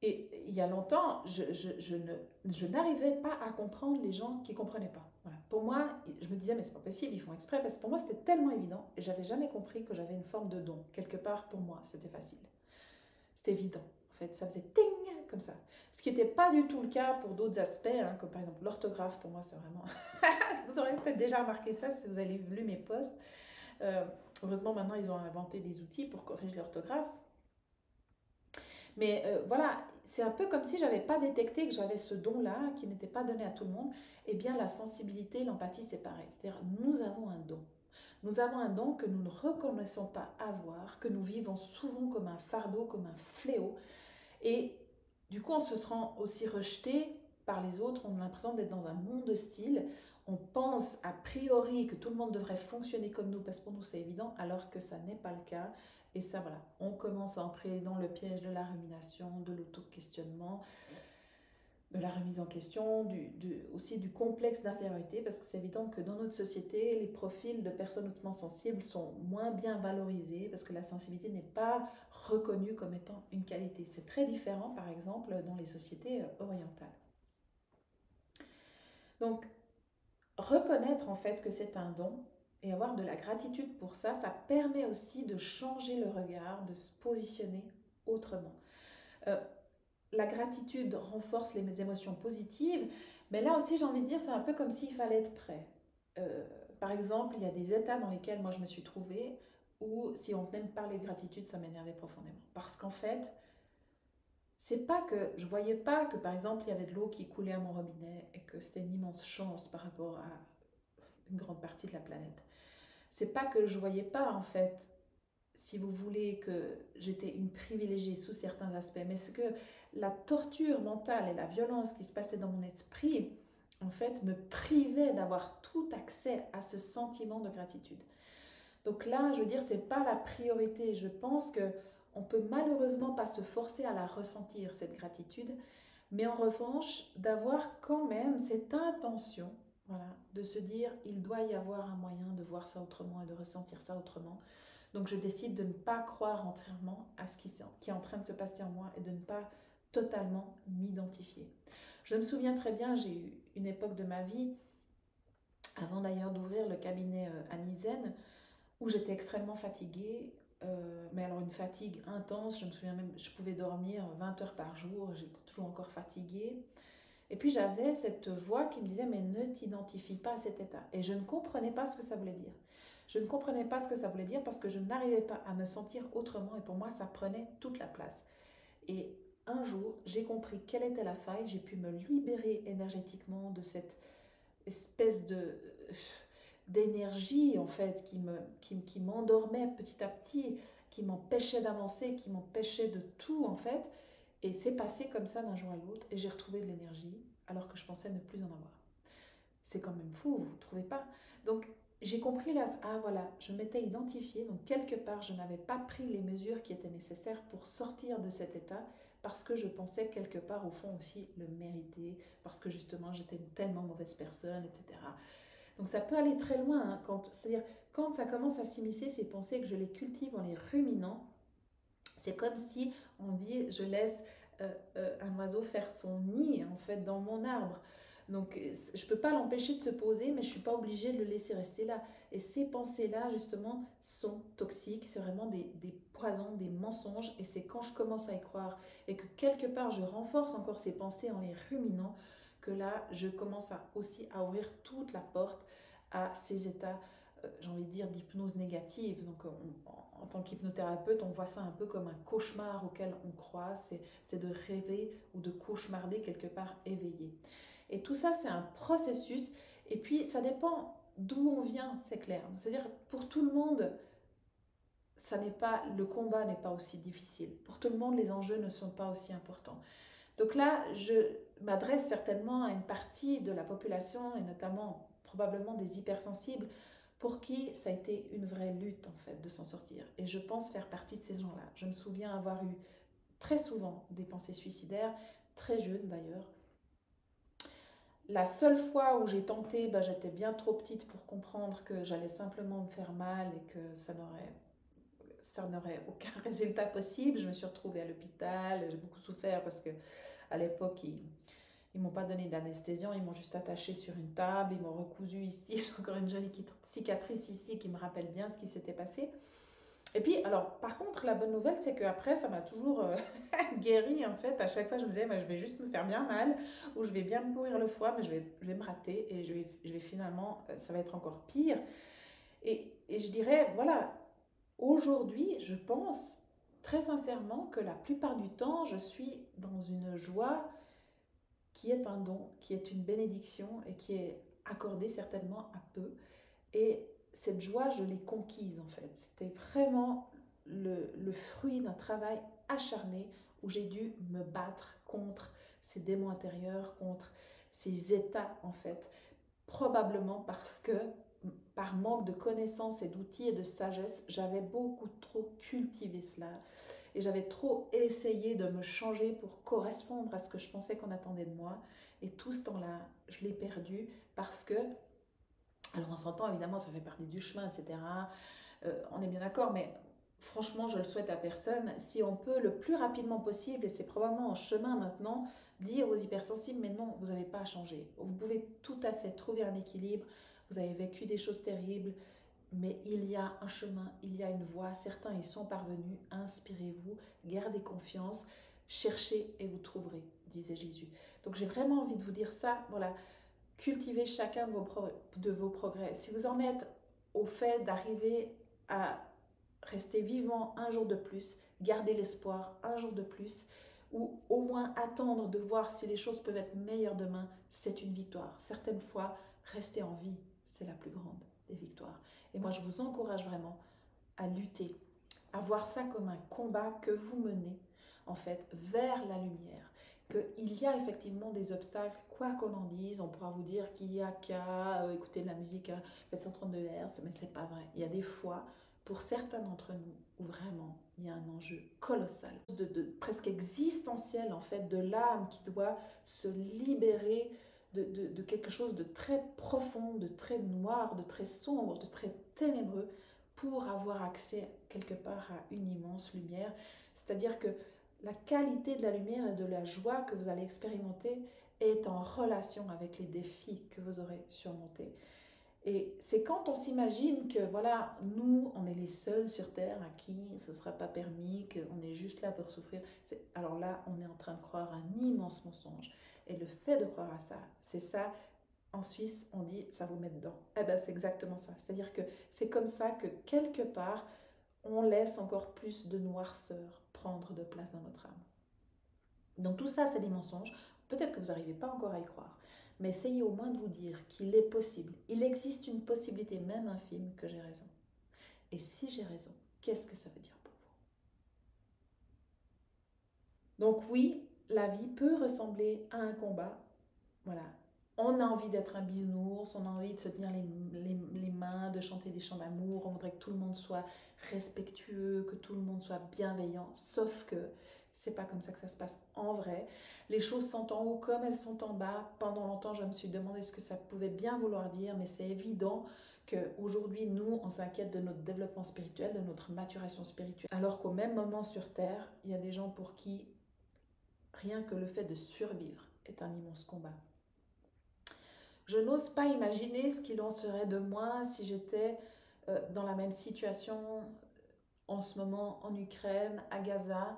et il y a longtemps, je n'arrivais pas à comprendre les gens qui ne comprenaient pas. Voilà. Pour moi, je me disais, mais c'est pas possible, ils font exprès, parce que pour moi, c'était tellement évident et j'avais jamais compris que j'avais une forme de don. Quelque part, pour moi, c'était facile. C'était évident. En fait, ça faisait ting comme ça. Ce qui n'était pas du tout le cas pour d'autres aspects, hein, comme par exemple l'orthographe. Pour moi, c'est vraiment... Vous aurez peut-être déjà remarqué ça si vous avez lu mes posts. Heureusement, maintenant, ils ont inventé des outils pour corriger l'orthographe. Mais voilà, c'est un peu comme si je n'avais pas détecté que j'avais ce don-là, qui n'était pas donné à tout le monde. Eh bien, la sensibilité, l'empathie, c'est pareil. C'est-à-dire, nous avons un don. Nous avons un don que nous ne reconnaissons pas avoir, que nous vivons souvent comme un fardeau, comme un fléau. Et du coup, on se sent aussi rejeté par les autres. On a l'impression d'être dans un monde hostile. On pense a priori que tout le monde devrait fonctionner comme nous, parce que pour nous, c'est évident, alors que ça n'est pas le cas. Et ça, voilà, on commence à entrer dans le piège de la rumination, de l'auto-questionnement, de la remise en question, aussi du complexe d'infériorité, parce que c'est évident que dans notre société, les profils de personnes hautement sensibles sont moins bien valorisés, parce que la sensibilité n'est pas reconnue comme étant une qualité. C'est très différent, par exemple, dans les sociétés orientales. Donc, reconnaître en fait que c'est un don et avoir de la gratitude pour ça, ça permet aussi de changer le regard, de se positionner autrement. La gratitude renforce les émotions positives, mais là aussi j'ai envie de dire c'est un peu comme s'il fallait être prêt. Par exemple, il y a des états dans lesquels moi je me suis trouvée où si on venait me parler de gratitude, ça m'énervait profondément. Parce qu'en fait, c'est pas que je voyais pas que par exemple il y avait de l'eau qui coulait à mon robinet et que c'était une immense chance par rapport à une grande partie de la planète. c'est pas que je voyais pas en fait, si vous voulez, que j'étais une privilégiée sous certains aspects, mais ce que la torture mentale et la violence qui se passait dans mon esprit, en fait, me privait d'avoir tout accès à ce sentiment de gratitude. Donc là, je veux dire, c'est pas la priorité. Je pense que on peut malheureusement pas se forcer à la ressentir, cette gratitude, mais en revanche, d'avoir quand même cette intention, voilà, de se dire, il doit y avoir un moyen de voir ça autrement et de ressentir ça autrement. Donc je décide de ne pas croire entièrement à ce qui est en train de se passer en moi et de ne pas totalement m'identifier. Je me souviens très bien, j'ai eu une époque de ma vie, avant d'ailleurs d'ouvrir le cabinet Anizen, où j'étais extrêmement fatiguée, mais alors une fatigue intense, je me souviens même, je pouvais dormir 20 heures par jour, j'étais toujours encore fatiguée. Et puis j'avais cette voix qui me disait, mais ne t'identifie pas à cet état. Et je ne comprenais pas ce que ça voulait dire. Je ne comprenais pas ce que ça voulait dire parce que je n'arrivais pas à me sentir autrement et pour moi ça prenait toute la place. Et un jour, j'ai compris quelle était la faille, j'ai pu me libérer énergétiquement de cette espèce d'énergie en fait qui m'endormait petit à petit, qui m'empêchait d'avancer, qui m'empêchait de tout en fait. Et c'est passé comme ça d'un jour à l'autre et j'ai retrouvé de l'énergie alors que je pensais ne plus en avoir. C'est quand même fou, vous ne trouvez pas? Donc j'ai compris là, ah voilà, je m'étais identifiée, donc quelque part je n'avais pas pris les mesures qui étaient nécessaires pour sortir de cet état parce que je pensais quelque part au fond aussi le mériter, parce que justement j'étais une tellement mauvaise personne, etc. Donc ça peut aller très loin, hein, c'est-à-dire quand ça commence à s'immiscer ces pensées, que je les cultive en les ruminant, c'est comme si on dit je laisse un oiseau faire son nid en fait dans mon arbre. Donc je ne peux pas l'empêcher de se poser, mais je ne suis pas obligée de le laisser rester là. Et ces pensées-là, justement, sont toxiques. C'est vraiment des poisons, des mensonges. Et c'est quand je commence à y croire et que quelque part je renforce encore ces pensées en les ruminant, que là, je commence aussi à ouvrir toute la porte à ces états, j'ai envie de dire, d'hypnose négative. Donc en tant qu'hypnothérapeute, on voit ça un peu comme un cauchemar auquel on croit. C'est de rêver ou de cauchemarder quelque part éveillé. Et tout ça, c'est un processus. Et puis, ça dépend d'où on vient, c'est clair. C'est-à-dire, pour tout le monde, le combat n'est pas aussi difficile. Pour tout le monde, les enjeux ne sont pas aussi importants. Donc là, je m'adresse certainement à une partie de la population, et notamment probablement des hypersensibles, pour qui ça a été une vraie lutte, en fait, de s'en sortir. Et je pense faire partie de ces gens-là. Je me souviens avoir eu très souvent des pensées suicidaires, très jeune d'ailleurs. La seule fois où j'ai tenté, j'étais bien trop petite pour comprendre que j'allais simplement me faire mal et que ça n'aurait aucun résultat possible. Je me suis retrouvée à l'hôpital, j'ai beaucoup souffert parce que à l'époque, ils m'ont pas donné d'anesthésiant, ils m'ont juste attachée sur une table, ils m'ont recousu ici, j'ai encore une jolie cicatrice ici qui me rappelle bien ce qui s'était passé. Et puis, alors, par contre, la bonne nouvelle, c'est qu'après, ça m'a toujours guéri, en fait. À chaque fois, je me disais, je vais juste me faire bien mal, ou je vais bien me pourrir le foie, mais je vais me rater, et je vais finalement, ça va être encore pire. Et je dirais, voilà, aujourd'hui, je pense très sincèrement que la plupart du temps, je suis dans une joie qui est un don, qui est une bénédiction, et qui est accordée certainement à peu. Et cette joie, je l'ai conquise en fait. C'était vraiment le fruit d'un travail acharné où j'ai dû me battre contre ces démons intérieurs, contre ces états en fait. Probablement parce que par manque de connaissances et d'outils et de sagesse, j'avais beaucoup trop cultivé cela. Et j'avais trop essayé de me changer pour correspondre à ce que je pensais qu'on attendait de moi. Et tout ce temps-là, je l'ai perdu parce que, alors on s'entend évidemment, ça fait partie du chemin, etc. On est bien d'accord, mais franchement, je le souhaite à personne. Si on peut le plus rapidement possible, et c'est probablement en chemin maintenant, dire aux hypersensibles, mais non, vous n'avez pas à changer. Vous pouvez tout à fait trouver un équilibre. Vous avez vécu des choses terribles, mais il y a un chemin, il y a une voie. Certains y sont parvenus. Inspirez-vous, gardez confiance, cherchez et vous trouverez, disait Jésus. Donc j'ai vraiment envie de vous dire ça. Voilà, cultivez chacun de vos progrès. Si vous en êtes au fait d'arriver à rester vivant un jour de plus, garder l'espoir un jour de plus, ou au moins attendre de voir si les choses peuvent être meilleures demain, c'est une victoire. Certaines fois, rester en vie, c'est la plus grande des victoires. Et moi, je vous encourage vraiment à lutter, à voir ça comme un combat que vous menez, en fait, vers la lumière. Qu'il y a effectivement des obstacles, quoi qu'on en dise, on pourra vous dire qu'il y a qu'à écouter de la musique à 432 Hz, mais c'est pas vrai. Il y a des fois, pour certains d'entre nous, où vraiment il y a un enjeu colossal, de presque existentiel en fait, de l'âme qui doit se libérer de quelque chose de très profond, de très noir, de très sombre, de très ténébreux, pour avoir accès quelque part à une immense lumière. C'est-à-dire que la qualité de la lumière et de la joie que vous allez expérimenter est en relation avec les défis que vous aurez surmontés. Et c'est quand on s'imagine que voilà, nous, on est les seuls sur Terre à qui ce ne sera pas permis, qu'on est juste là pour souffrir. Alors là, on est en train de croire un immense mensonge. Et le fait de croire à ça, c'est ça. En Suisse, on dit ça vous met dedans. Eh ben, c'est exactement ça. C'est-à-dire que c'est comme ça que quelque part, on laisse encore plus de noirceur prendre de place dans notre âme. Donc tout ça, c'est des mensonges. Peut-être que vous n'arrivez pas encore à y croire, mais essayez au moins de vous dire qu'il est possible. Il existe une possibilité, même infime, que j'ai raison. Et si j'ai raison, qu'est-ce que ça veut dire pour vous? Donc oui, la vie peut ressembler à un combat. Voilà. On a envie d'être un bisounours, on a envie de se tenir les mains, de chanter des chants d'amour, on voudrait que tout le monde soit respectueux, que tout le monde soit bienveillant, sauf que c'est pas comme ça que ça se passe en vrai. Les choses sont en haut comme elles sont en bas. Pendant longtemps, je me suis demandé ce que ça pouvait bien vouloir dire, mais c'est évident qu'aujourd'hui, nous, on s'inquiète de notre développement spirituel, de notre maturation spirituelle, alors qu'au même moment sur Terre, il y a des gens pour qui rien que le fait de survivre est un immense combat. Je n'ose pas imaginer ce qu'il en serait de moi si j'étais dans la même situation en ce moment en Ukraine, à Gaza.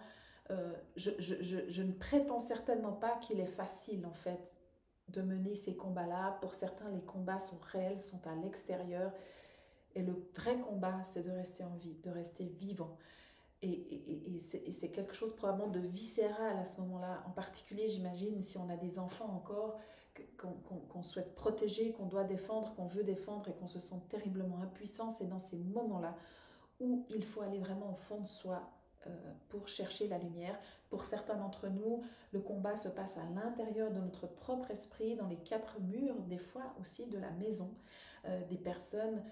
Je ne prétends certainement pas qu'il est facile en fait de mener ces combats-là. Pour certains, les combats sont réels, sont à l'extérieur. Et le vrai combat, c'est de rester en vie, de rester vivant. Et c'est quelque chose probablement de viscéral à ce moment-là. En particulier, j'imagine, si on a des enfants encore, qu'on souhaite protéger, qu'on doit défendre, qu'on veut défendre et qu'on se sent terriblement impuissant, c'est dans ces moments-là où il faut aller vraiment au fond de soi pour chercher la lumière. Pour certains d'entre nous, le combat se passe à l'intérieur de notre propre esprit, dans les quatre murs, des fois aussi de la maison. Des personnes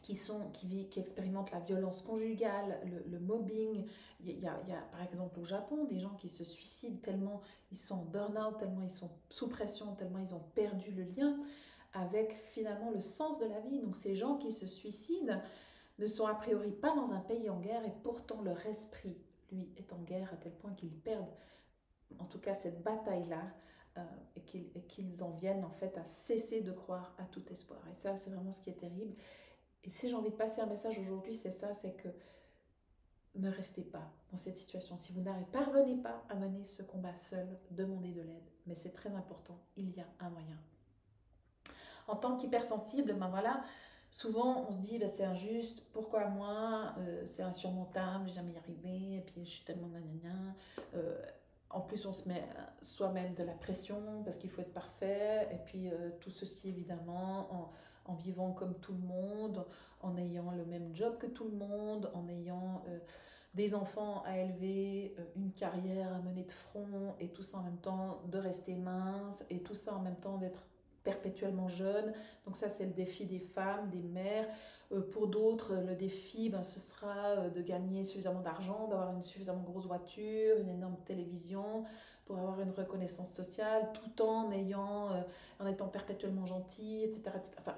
qui expérimentent la violence conjugale, le mobbing. Il y a par exemple au Japon des gens qui se suicident tellement ils sont en burn-out, tellement ils sont sous pression, tellement ils ont perdu le lien avec finalement le sens de la vie. Donc ces gens qui se suicident ne sont a priori pas dans un pays en guerre et pourtant leur esprit, lui, est en guerre à tel point qu'ils perdent en tout cas cette bataille-là et qu'ils en viennent en fait à cesser de croire à tout espoir. Et ça, c'est vraiment ce qui est terrible. Et si j'ai envie de passer un message aujourd'hui, c'est ça, c'est que ne restez pas dans cette situation. Si vous parvenez pas à mener ce combat seul, demandez de l'aide. Mais c'est très important, il y a un moyen. En tant qu'hypersensible, ben voilà, souvent on se dit ben c'est injuste, pourquoi moi, c'est insurmontable, je vais jamais y arriver, et puis je suis tellement nanana. En plus, on se met soi-même de la pression parce qu'il faut être parfait. Et puis, tout ceci, évidemment, en vivant comme tout le monde, en ayant le même job que tout le monde, en ayant des enfants à élever, une carrière à mener de front, et tout ça en même temps de rester mince, et tout ça en même temps d'être perpétuellement jeune. Donc ça, c'est le défi des femmes, des mères. Pour d'autres, le défi, ben, ce sera de gagner suffisamment d'argent, d'avoir une suffisamment grosse voiture, une énorme télévision, pour avoir une reconnaissance sociale, tout en étant perpétuellement gentil, etc., etc. Enfin,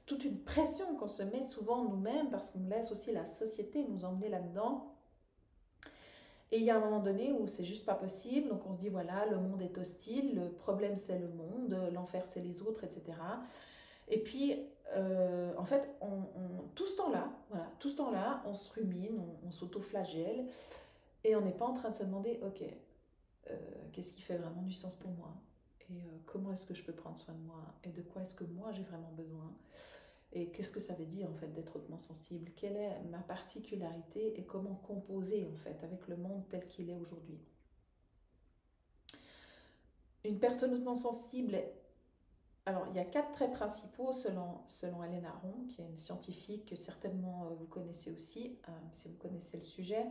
toute une pression qu'on se met souvent nous-mêmes, parce qu'on laisse aussi la société nous emmener là-dedans. Et il y a un moment donné où c'est juste pas possible, donc on se dit voilà, le monde est hostile, le problème c'est le monde, l'enfer c'est les autres, etc. Et puis, en fait, tout ce temps-là, on se rumine, on s'auto-flagelle, et on n'est pas en train de se demander, ok, qu'est-ce qui fait vraiment du sens pour moi? Et comment est-ce que je peux prendre soin de moi? Et de quoi est-ce que moi j'ai vraiment besoin? Et qu'est-ce que ça veut dire en fait d'être hautement sensible? Quelle est ma particularité et comment composer en fait avec le monde tel qu'il est aujourd'hui? Une personne hautement sensible Alors, il y a 4 traits principaux selon Hélène Aron, qui est une scientifique que certainement vous connaissez aussi, si vous connaissez le sujet.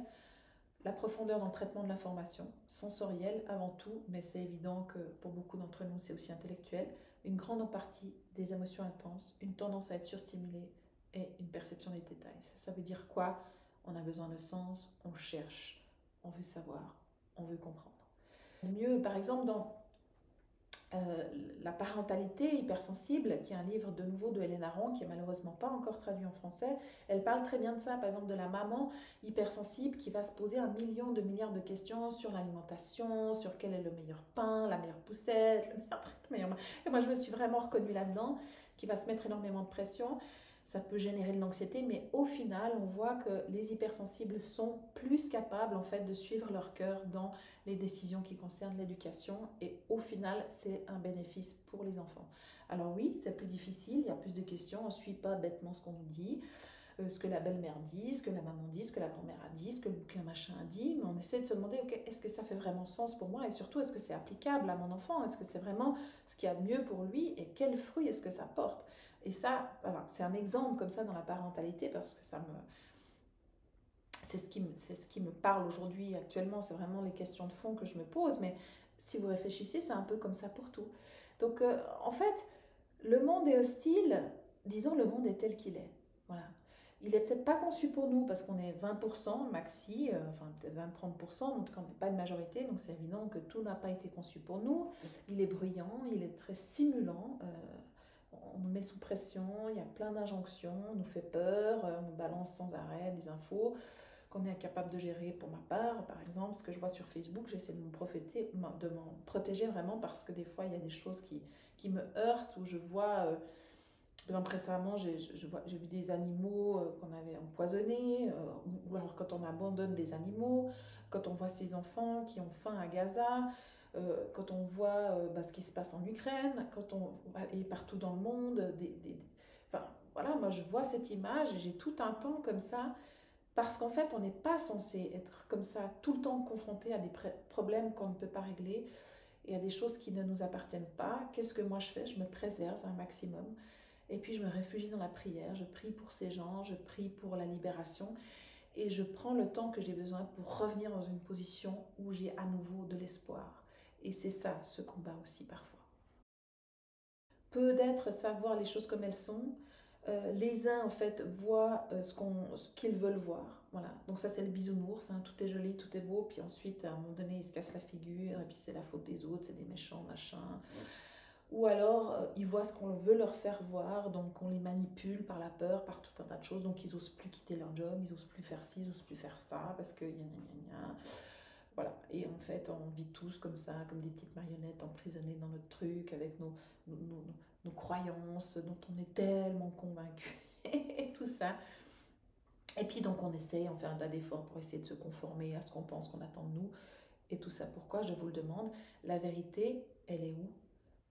La profondeur dans le traitement de l'information, sensorielle avant tout, mais c'est évident que pour beaucoup d'entre nous, c'est aussi intellectuel. Une grande partie des émotions intenses, une tendance à être surstimulé et une perception des détails. Ça veut dire quoi? On a besoin de sens, on cherche, on veut savoir, on veut comprendre. Mieux, par exemple, dans La parentalité hypersensible, qui est un livre de nouveau de Hélène Aron, qui est malheureusement pas encore traduit en français, elle parle très bien de ça, par exemple de la maman hypersensible qui va se poser 1 million de milliards de questions sur l'alimentation, sur quel est le meilleur pain, la meilleure poussette, le meilleur truc, le meilleur... Et moi je me suis vraiment reconnue là-dedans, qui va se mettre énormément de pression. Ça peut générer de l'anxiété, mais au final, on voit que les hypersensibles sont plus capables en fait de suivre leur cœur dans les décisions qui concernent l'éducation, et au final, c'est un bénéfice pour les enfants. Alors oui, c'est plus difficile, il y a plus de questions, on ne suit pas bêtement ce qu'on nous dit, ce que la belle-mère dit, ce que la maman dit, ce que la grand-mère a dit, ce que le bouquin machin a dit, mais on essaie de se demander, ok, est-ce que ça fait vraiment sens pour moi, et surtout, est-ce que c'est applicable à mon enfant, est-ce que c'est vraiment ce qu'il y a de mieux pour lui, et quel fruit est-ce que ça porte? Et ça, voilà, c'est un exemple comme ça dans la parentalité, parce que c'est ce qui me parle aujourd'hui, actuellement, c'est vraiment les questions de fond que je me pose, mais si vous réfléchissez, c'est un peu comme ça pour tout. Donc, en fait, le monde est hostile, disons, le monde est tel qu'il est, voilà. Il n'est peut-être pas conçu pour nous, parce qu'on est 20% maxi, enfin peut-être 20-30%, donc on n'est pas une majorité, donc c'est évident que tout n'a pas été conçu pour nous. Il est bruyant, il est très stimulant, on nous met sous pression, il y a plein d'injonctions, on nous fait peur, on nous balance sans arrêt des infos qu'on est incapable de gérer. Pour ma part, par exemple, ce que je vois sur Facebook, j'essaie de m'en protéger vraiment, parce que des fois, il y a des choses qui me heurtent, où je vois, par exemple récemment, j'ai vu des animaux qu'on avait empoisonnés, ou alors quand on abandonne des animaux, quand on voit ces enfants qui ont faim à Gaza, quand on voit ce qui se passe en Ukraine, et partout dans le monde, enfin, voilà, moi je vois cette image et j'ai tout un temps comme ça, parce qu'en fait on n'est pas censé être comme ça tout le temps confronté à des problèmes qu'on ne peut pas régler et à des choses qui ne nous appartiennent pas. Qu'est-ce que moi je fais? Je me préserve un maximum, et puis je me réfugie dans la prière, je prie pour ces gens, je prie pour la libération, et je prends le temps que j'ai besoin pour revenir dans une position où j'ai à nouveau de l'espoir. Et c'est ça, ce combat aussi parfois. Peut d'être savoir les choses comme elles sont. Les uns en fait voient ce qu'ils veulent voir. Voilà. Donc ça c'est le bisounours, hein. Tout est joli, tout est beau, puis ensuite à un moment donné ils se cassent la figure, et puis c'est la faute des autres, c'est des méchants, machin. Ou alors ils voient ce qu'on veut leur faire voir, donc on les manipule par la peur, par tout un tas de choses, donc ils n'osent plus quitter leur job, ils n'osent plus faire ci, ils n'osent plus faire ça, parce que gna. Voilà, et en fait on vit tous comme ça, comme des petites marionnettes emprisonnées dans notre truc, avec nos croyances dont on est tellement convaincu, et tout ça. Et puis donc on essaye, on fait un tas d'efforts pour essayer de se conformer à ce qu'on pense qu'on attend de nous, et tout ça. Pourquoi? Je vous le demande. La vérité, elle est où?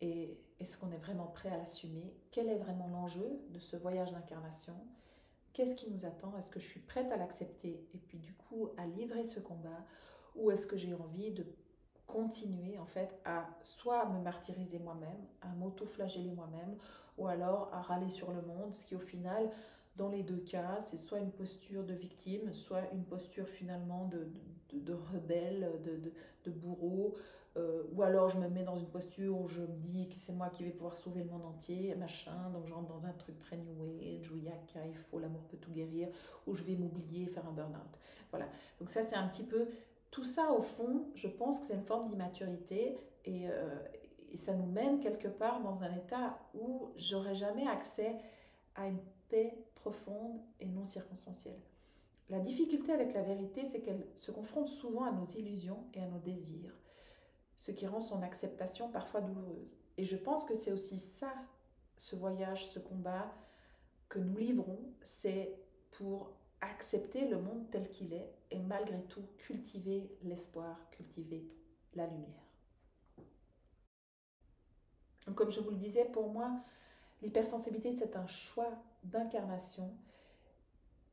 Et est-ce qu'on est vraiment prêt à l'assumer? Quel est vraiment l'enjeu de ce voyage d'incarnation? Qu'est-ce qui nous attend? Est-ce que je suis prête à l'accepter et puis du coup à livrer ce combat? Ou est-ce que j'ai envie de continuer en fait à soit me martyriser moi-même, à m'auto-flageller moi-même, ou alors à râler sur le monde, ce qui au final, dans les deux cas, c'est soit une posture de victime, soit une posture finalement de rebelle, de bourreau, ou alors je me mets dans une posture où je me dis que c'est moi qui vais pouvoir sauver le monde entier, machin, donc j'entre dans un truc très new age, où il y a il faut, l'amour peut tout guérir, où je vais m'oublier, faire un burn-out. Voilà, donc ça c'est un petit peu, tout ça au fond, je pense que c'est une forme d'immaturité, et ça nous mène quelque part dans un état où j'aurais jamais accès à une paix profonde et non circonstancielle. La difficulté avec la vérité, c'est qu'elle se confronte souvent à nos illusions et à nos désirs, ce qui rend son acceptation parfois douloureuse. Et je pense que c'est aussi ça, ce voyage, ce combat que nous livrons, c'est pour accepter le monde tel qu'il est et malgré tout cultiver l'espoir, cultiver la lumière. Donc, comme je vous le disais, pour moi, l'hypersensibilité, c'est un choix d'incarnation.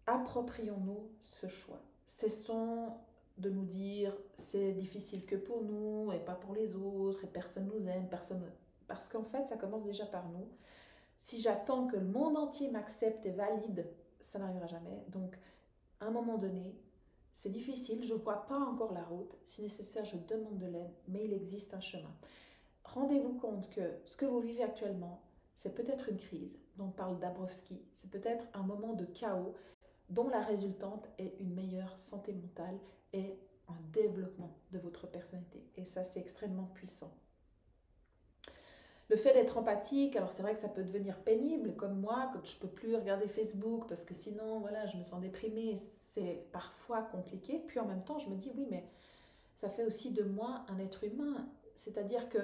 Approprions-nous ce choix. Cessons de nous dire c'est difficile que pour nous et pas pour les autres, et personne nous aime, personne. parce qu'en fait, ça commence déjà par nous. Si j'attends que le monde entier m'accepte et valide, ça n'arrivera jamais. Donc, à un moment donné, c'est difficile, je ne vois pas encore la route. Si nécessaire, je demande de l'aide, mais il existe un chemin. Rendez-vous compte que ce que vous vivez actuellement, c'est peut-être une crise dont parle Dabrowski, c'est peut-être un moment de chaos dont la résultante est une meilleure santé mentale et un développement de votre personnalité. Et ça, c'est extrêmement puissant. Le fait d'être empathique, alors c'est vrai que ça peut devenir pénible, comme moi, quand je ne peux plus regarder Facebook parce que sinon, voilà, je me sens déprimée, c'est parfois compliqué. Puis en même temps, je me dis, oui, mais ça fait aussi de moi un être humain. C'est-à-dire que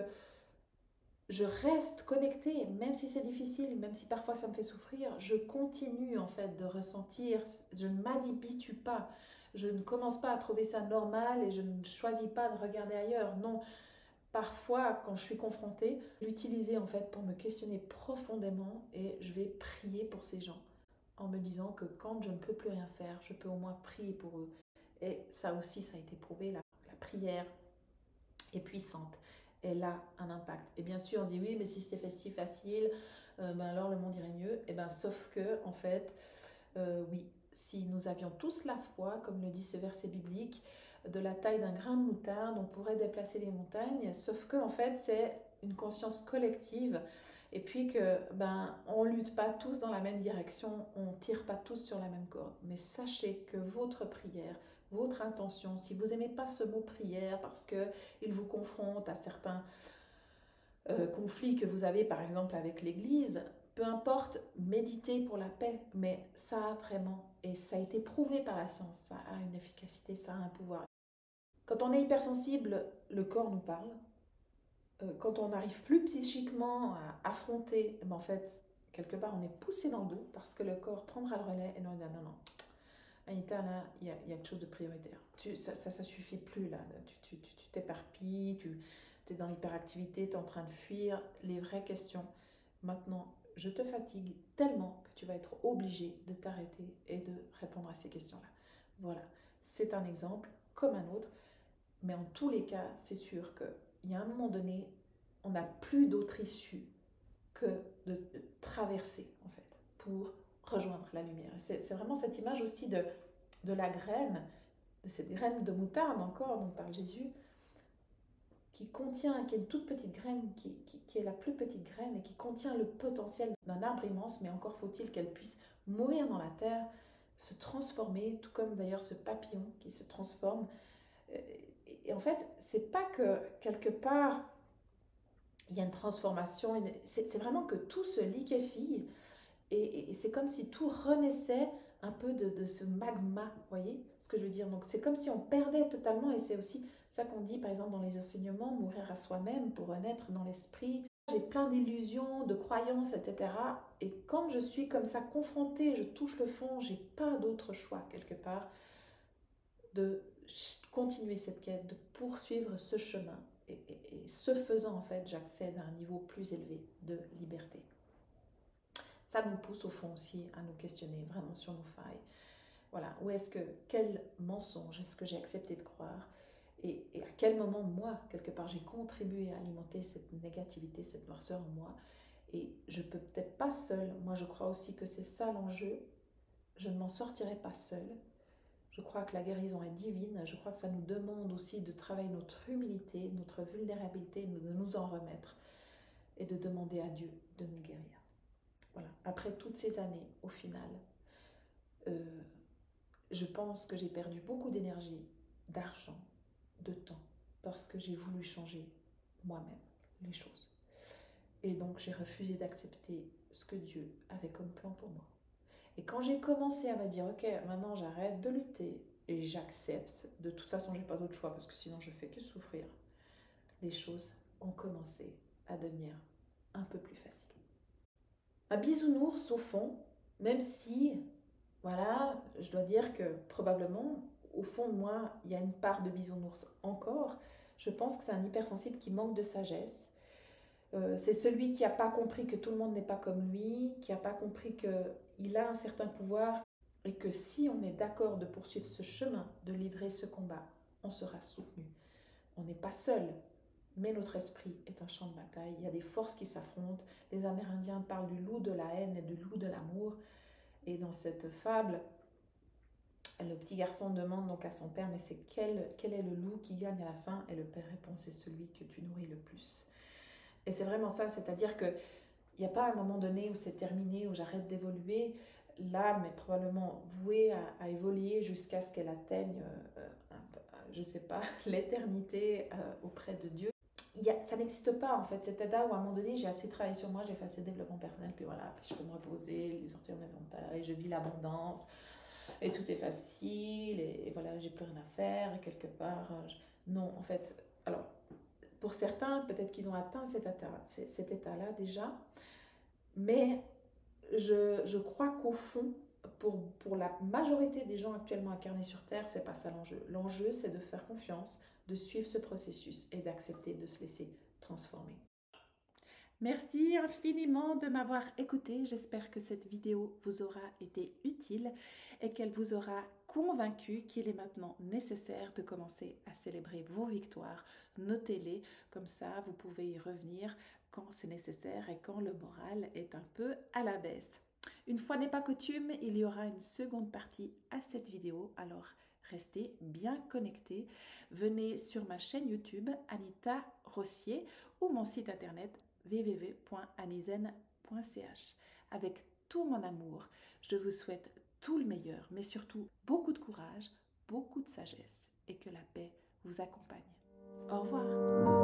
je reste connectée, même si c'est difficile, même si parfois ça me fait souffrir, je continue en fait de ressentir, je ne m'habitue pas, je ne commence pas à trouver ça normal et je ne choisis pas de regarder ailleurs. Non, parfois quand je suis confrontée, l'utiliser en fait pour me questionner profondément et je vais prier pour ces gens en me disant que quand je ne peux plus rien faire, je peux au moins prier pour eux. Et ça aussi, ça a été prouvé, la prière est puissante. Elle a un impact. Et bien sûr, on dit oui, mais si c'était si facile, ben alors le monde irait mieux. Et ben, sauf que, en fait, oui, si nous avions tous la foi, comme le dit ce verset biblique, de la taille d'un grain de moutarde, on pourrait déplacer les montagnes. Sauf que, en fait, c'est une conscience collective. Et puis que, ben, on lutte pas tous dans la même direction, on tire pas tous sur la même corde. Mais sachez que votre prière, votre intention, si vous n'aimez pas ce mot prière parce qu'il vous confronte à certains conflits que vous avez par exemple avec l'Église, peu importe, méditez pour la paix, mais ça a vraiment, et ça a été prouvé par la science, ça a une efficacité, ça a un pouvoir. Quand on est hypersensible, le corps nous parle. Quand on n'arrive plus psychiquement à affronter, en fait, quelque part on est poussé dans le dos parce que le corps prendra le relais et non, non, non, non. Anita, là, il y a quelque chose de prioritaire. Ça suffit plus, là. Tu t'éparpilles, tu es dans l'hyperactivité, tu es en train de fuir les vraies questions. Maintenant, je te fatigue tellement que tu vas être obligé de t'arrêter et de répondre à ces questions-là. Voilà, c'est un exemple comme un autre, mais en tous les cas, c'est sûr qu'il y a un moment donné, on n'a plus d'autre issue que de traverser, en fait, pour rejoindre la lumière. C'est vraiment cette image aussi de la graine, de cette graine de moutarde encore dont parle Jésus, qui est une toute petite graine, qui est la plus petite graine et qui contient le potentiel d'un arbre immense, mais encore faut-il qu'elle puisse mourir dans la terre, se transformer, tout comme d'ailleurs ce papillon qui se transforme. Et en fait, c'est pas que quelque part il y a une transformation, c'est vraiment que tout se liquéfie. Et c'est comme si tout renaissait un peu de ce magma, vous voyez ce que je veux dire? Donc c'est comme si on perdait totalement, et c'est aussi ça qu'on dit par exemple dans les enseignements, mourir à soi-même pour renaître dans l'esprit. J'ai plein d'illusions, de croyances, etc. Et quand je suis comme ça confrontée, je touche le fond, j'ai pas d'autre choix quelque part de continuer cette quête, de poursuivre ce chemin. Et ce faisant, en fait, j'accède à un niveau plus élevé de liberté. Ça nous pousse au fond aussi à nous questionner vraiment sur nos failles. Voilà, quel mensonge est-ce que j'ai accepté de croire et à quel moment, moi, quelque part, j'ai contribué à alimenter cette négativité, cette noirceur en moi. Et je peux peut-être pas seule. Moi, je crois aussi que c'est ça l'enjeu. Je ne m'en sortirai pas seule. Je crois que la guérison est divine. Je crois que ça nous demande aussi de travailler notre humilité, notre vulnérabilité, de nous en remettre et de demander à Dieu de nous guérir. Voilà. Après toutes ces années, au final, je pense que j'ai perdu beaucoup d'énergie, d'argent, de temps, parce que j'ai voulu changer moi-même les choses. Et donc j'ai refusé d'accepter ce que Dieu avait comme plan pour moi. Et quand j'ai commencé à me dire, ok, maintenant j'arrête de lutter et j'accepte, de toute façon j'ai pas d'autre choix parce que sinon je fais que souffrir, les choses ont commencé à devenir un peu plus faciles. Un bisounours au fond, même si, voilà, je dois dire que probablement, au fond de moi, il y a une part de bisounours encore. Je pense que c'est un hypersensible qui manque de sagesse. C'est celui qui n'a pas compris que tout le monde n'est pas comme lui, qui n'a pas compris qu'il a un certain pouvoir et que si on est d'accord de poursuivre ce chemin, de livrer ce combat, on sera soutenu. On n'est pas seul, mais notre esprit est un champ de bataille. Il y a des forces qui s'affrontent. Les Amérindiens parlent du loup de la haine et du loup de l'amour. Et dans cette fable, le petit garçon demande donc à son père, mais c'est quel est le loup qui gagne à la fin? Et le père répond, c'est celui que tu nourris le plus. Et c'est vraiment ça, c'est-à-dire qu'il n'y a pas un moment donné où c'est terminé, où j'arrête d'évoluer. L'âme est probablement vouée à évoluer jusqu'à ce qu'elle atteigne, je ne sais pas, l'éternité auprès de Dieu. Ça n'existe pas en fait, cet état où à un moment donné j'ai assez travaillé sur moi, j'ai fait assez de développement personnel, puis voilà, puis je peux me reposer, les sortir de l'éventail, je vis l'abondance, et tout est facile, et voilà, j'ai plus rien à faire, et quelque part, non, en fait, alors, pour certains, peut-être qu'ils ont atteint cet état-là déjà, mais je crois qu'au fond, pour la majorité des gens actuellement incarnés sur Terre, c'est pas ça l'enjeu. L'enjeu, c'est de faire confiance, de suivre ce processus et d'accepter de se laisser transformer. Merci infiniment de m'avoir écouté. J'espère que cette vidéo vous aura été utile et qu'elle vous aura convaincu qu'il est maintenant nécessaire de commencer à célébrer vos victoires. Notez-les, comme ça vous pouvez y revenir quand c'est nécessaire et quand le moral est un peu à la baisse. Une fois n'est pas coutume, il y aura une seconde partie à cette vidéo, alors restez bien connectés. Venez sur ma chaîne YouTube Anita Rossier ou mon site internet www.anizen.ch. Avec tout mon amour, je vous souhaite tout le meilleur, mais surtout beaucoup de courage, beaucoup de sagesse et que la paix vous accompagne. Au revoir.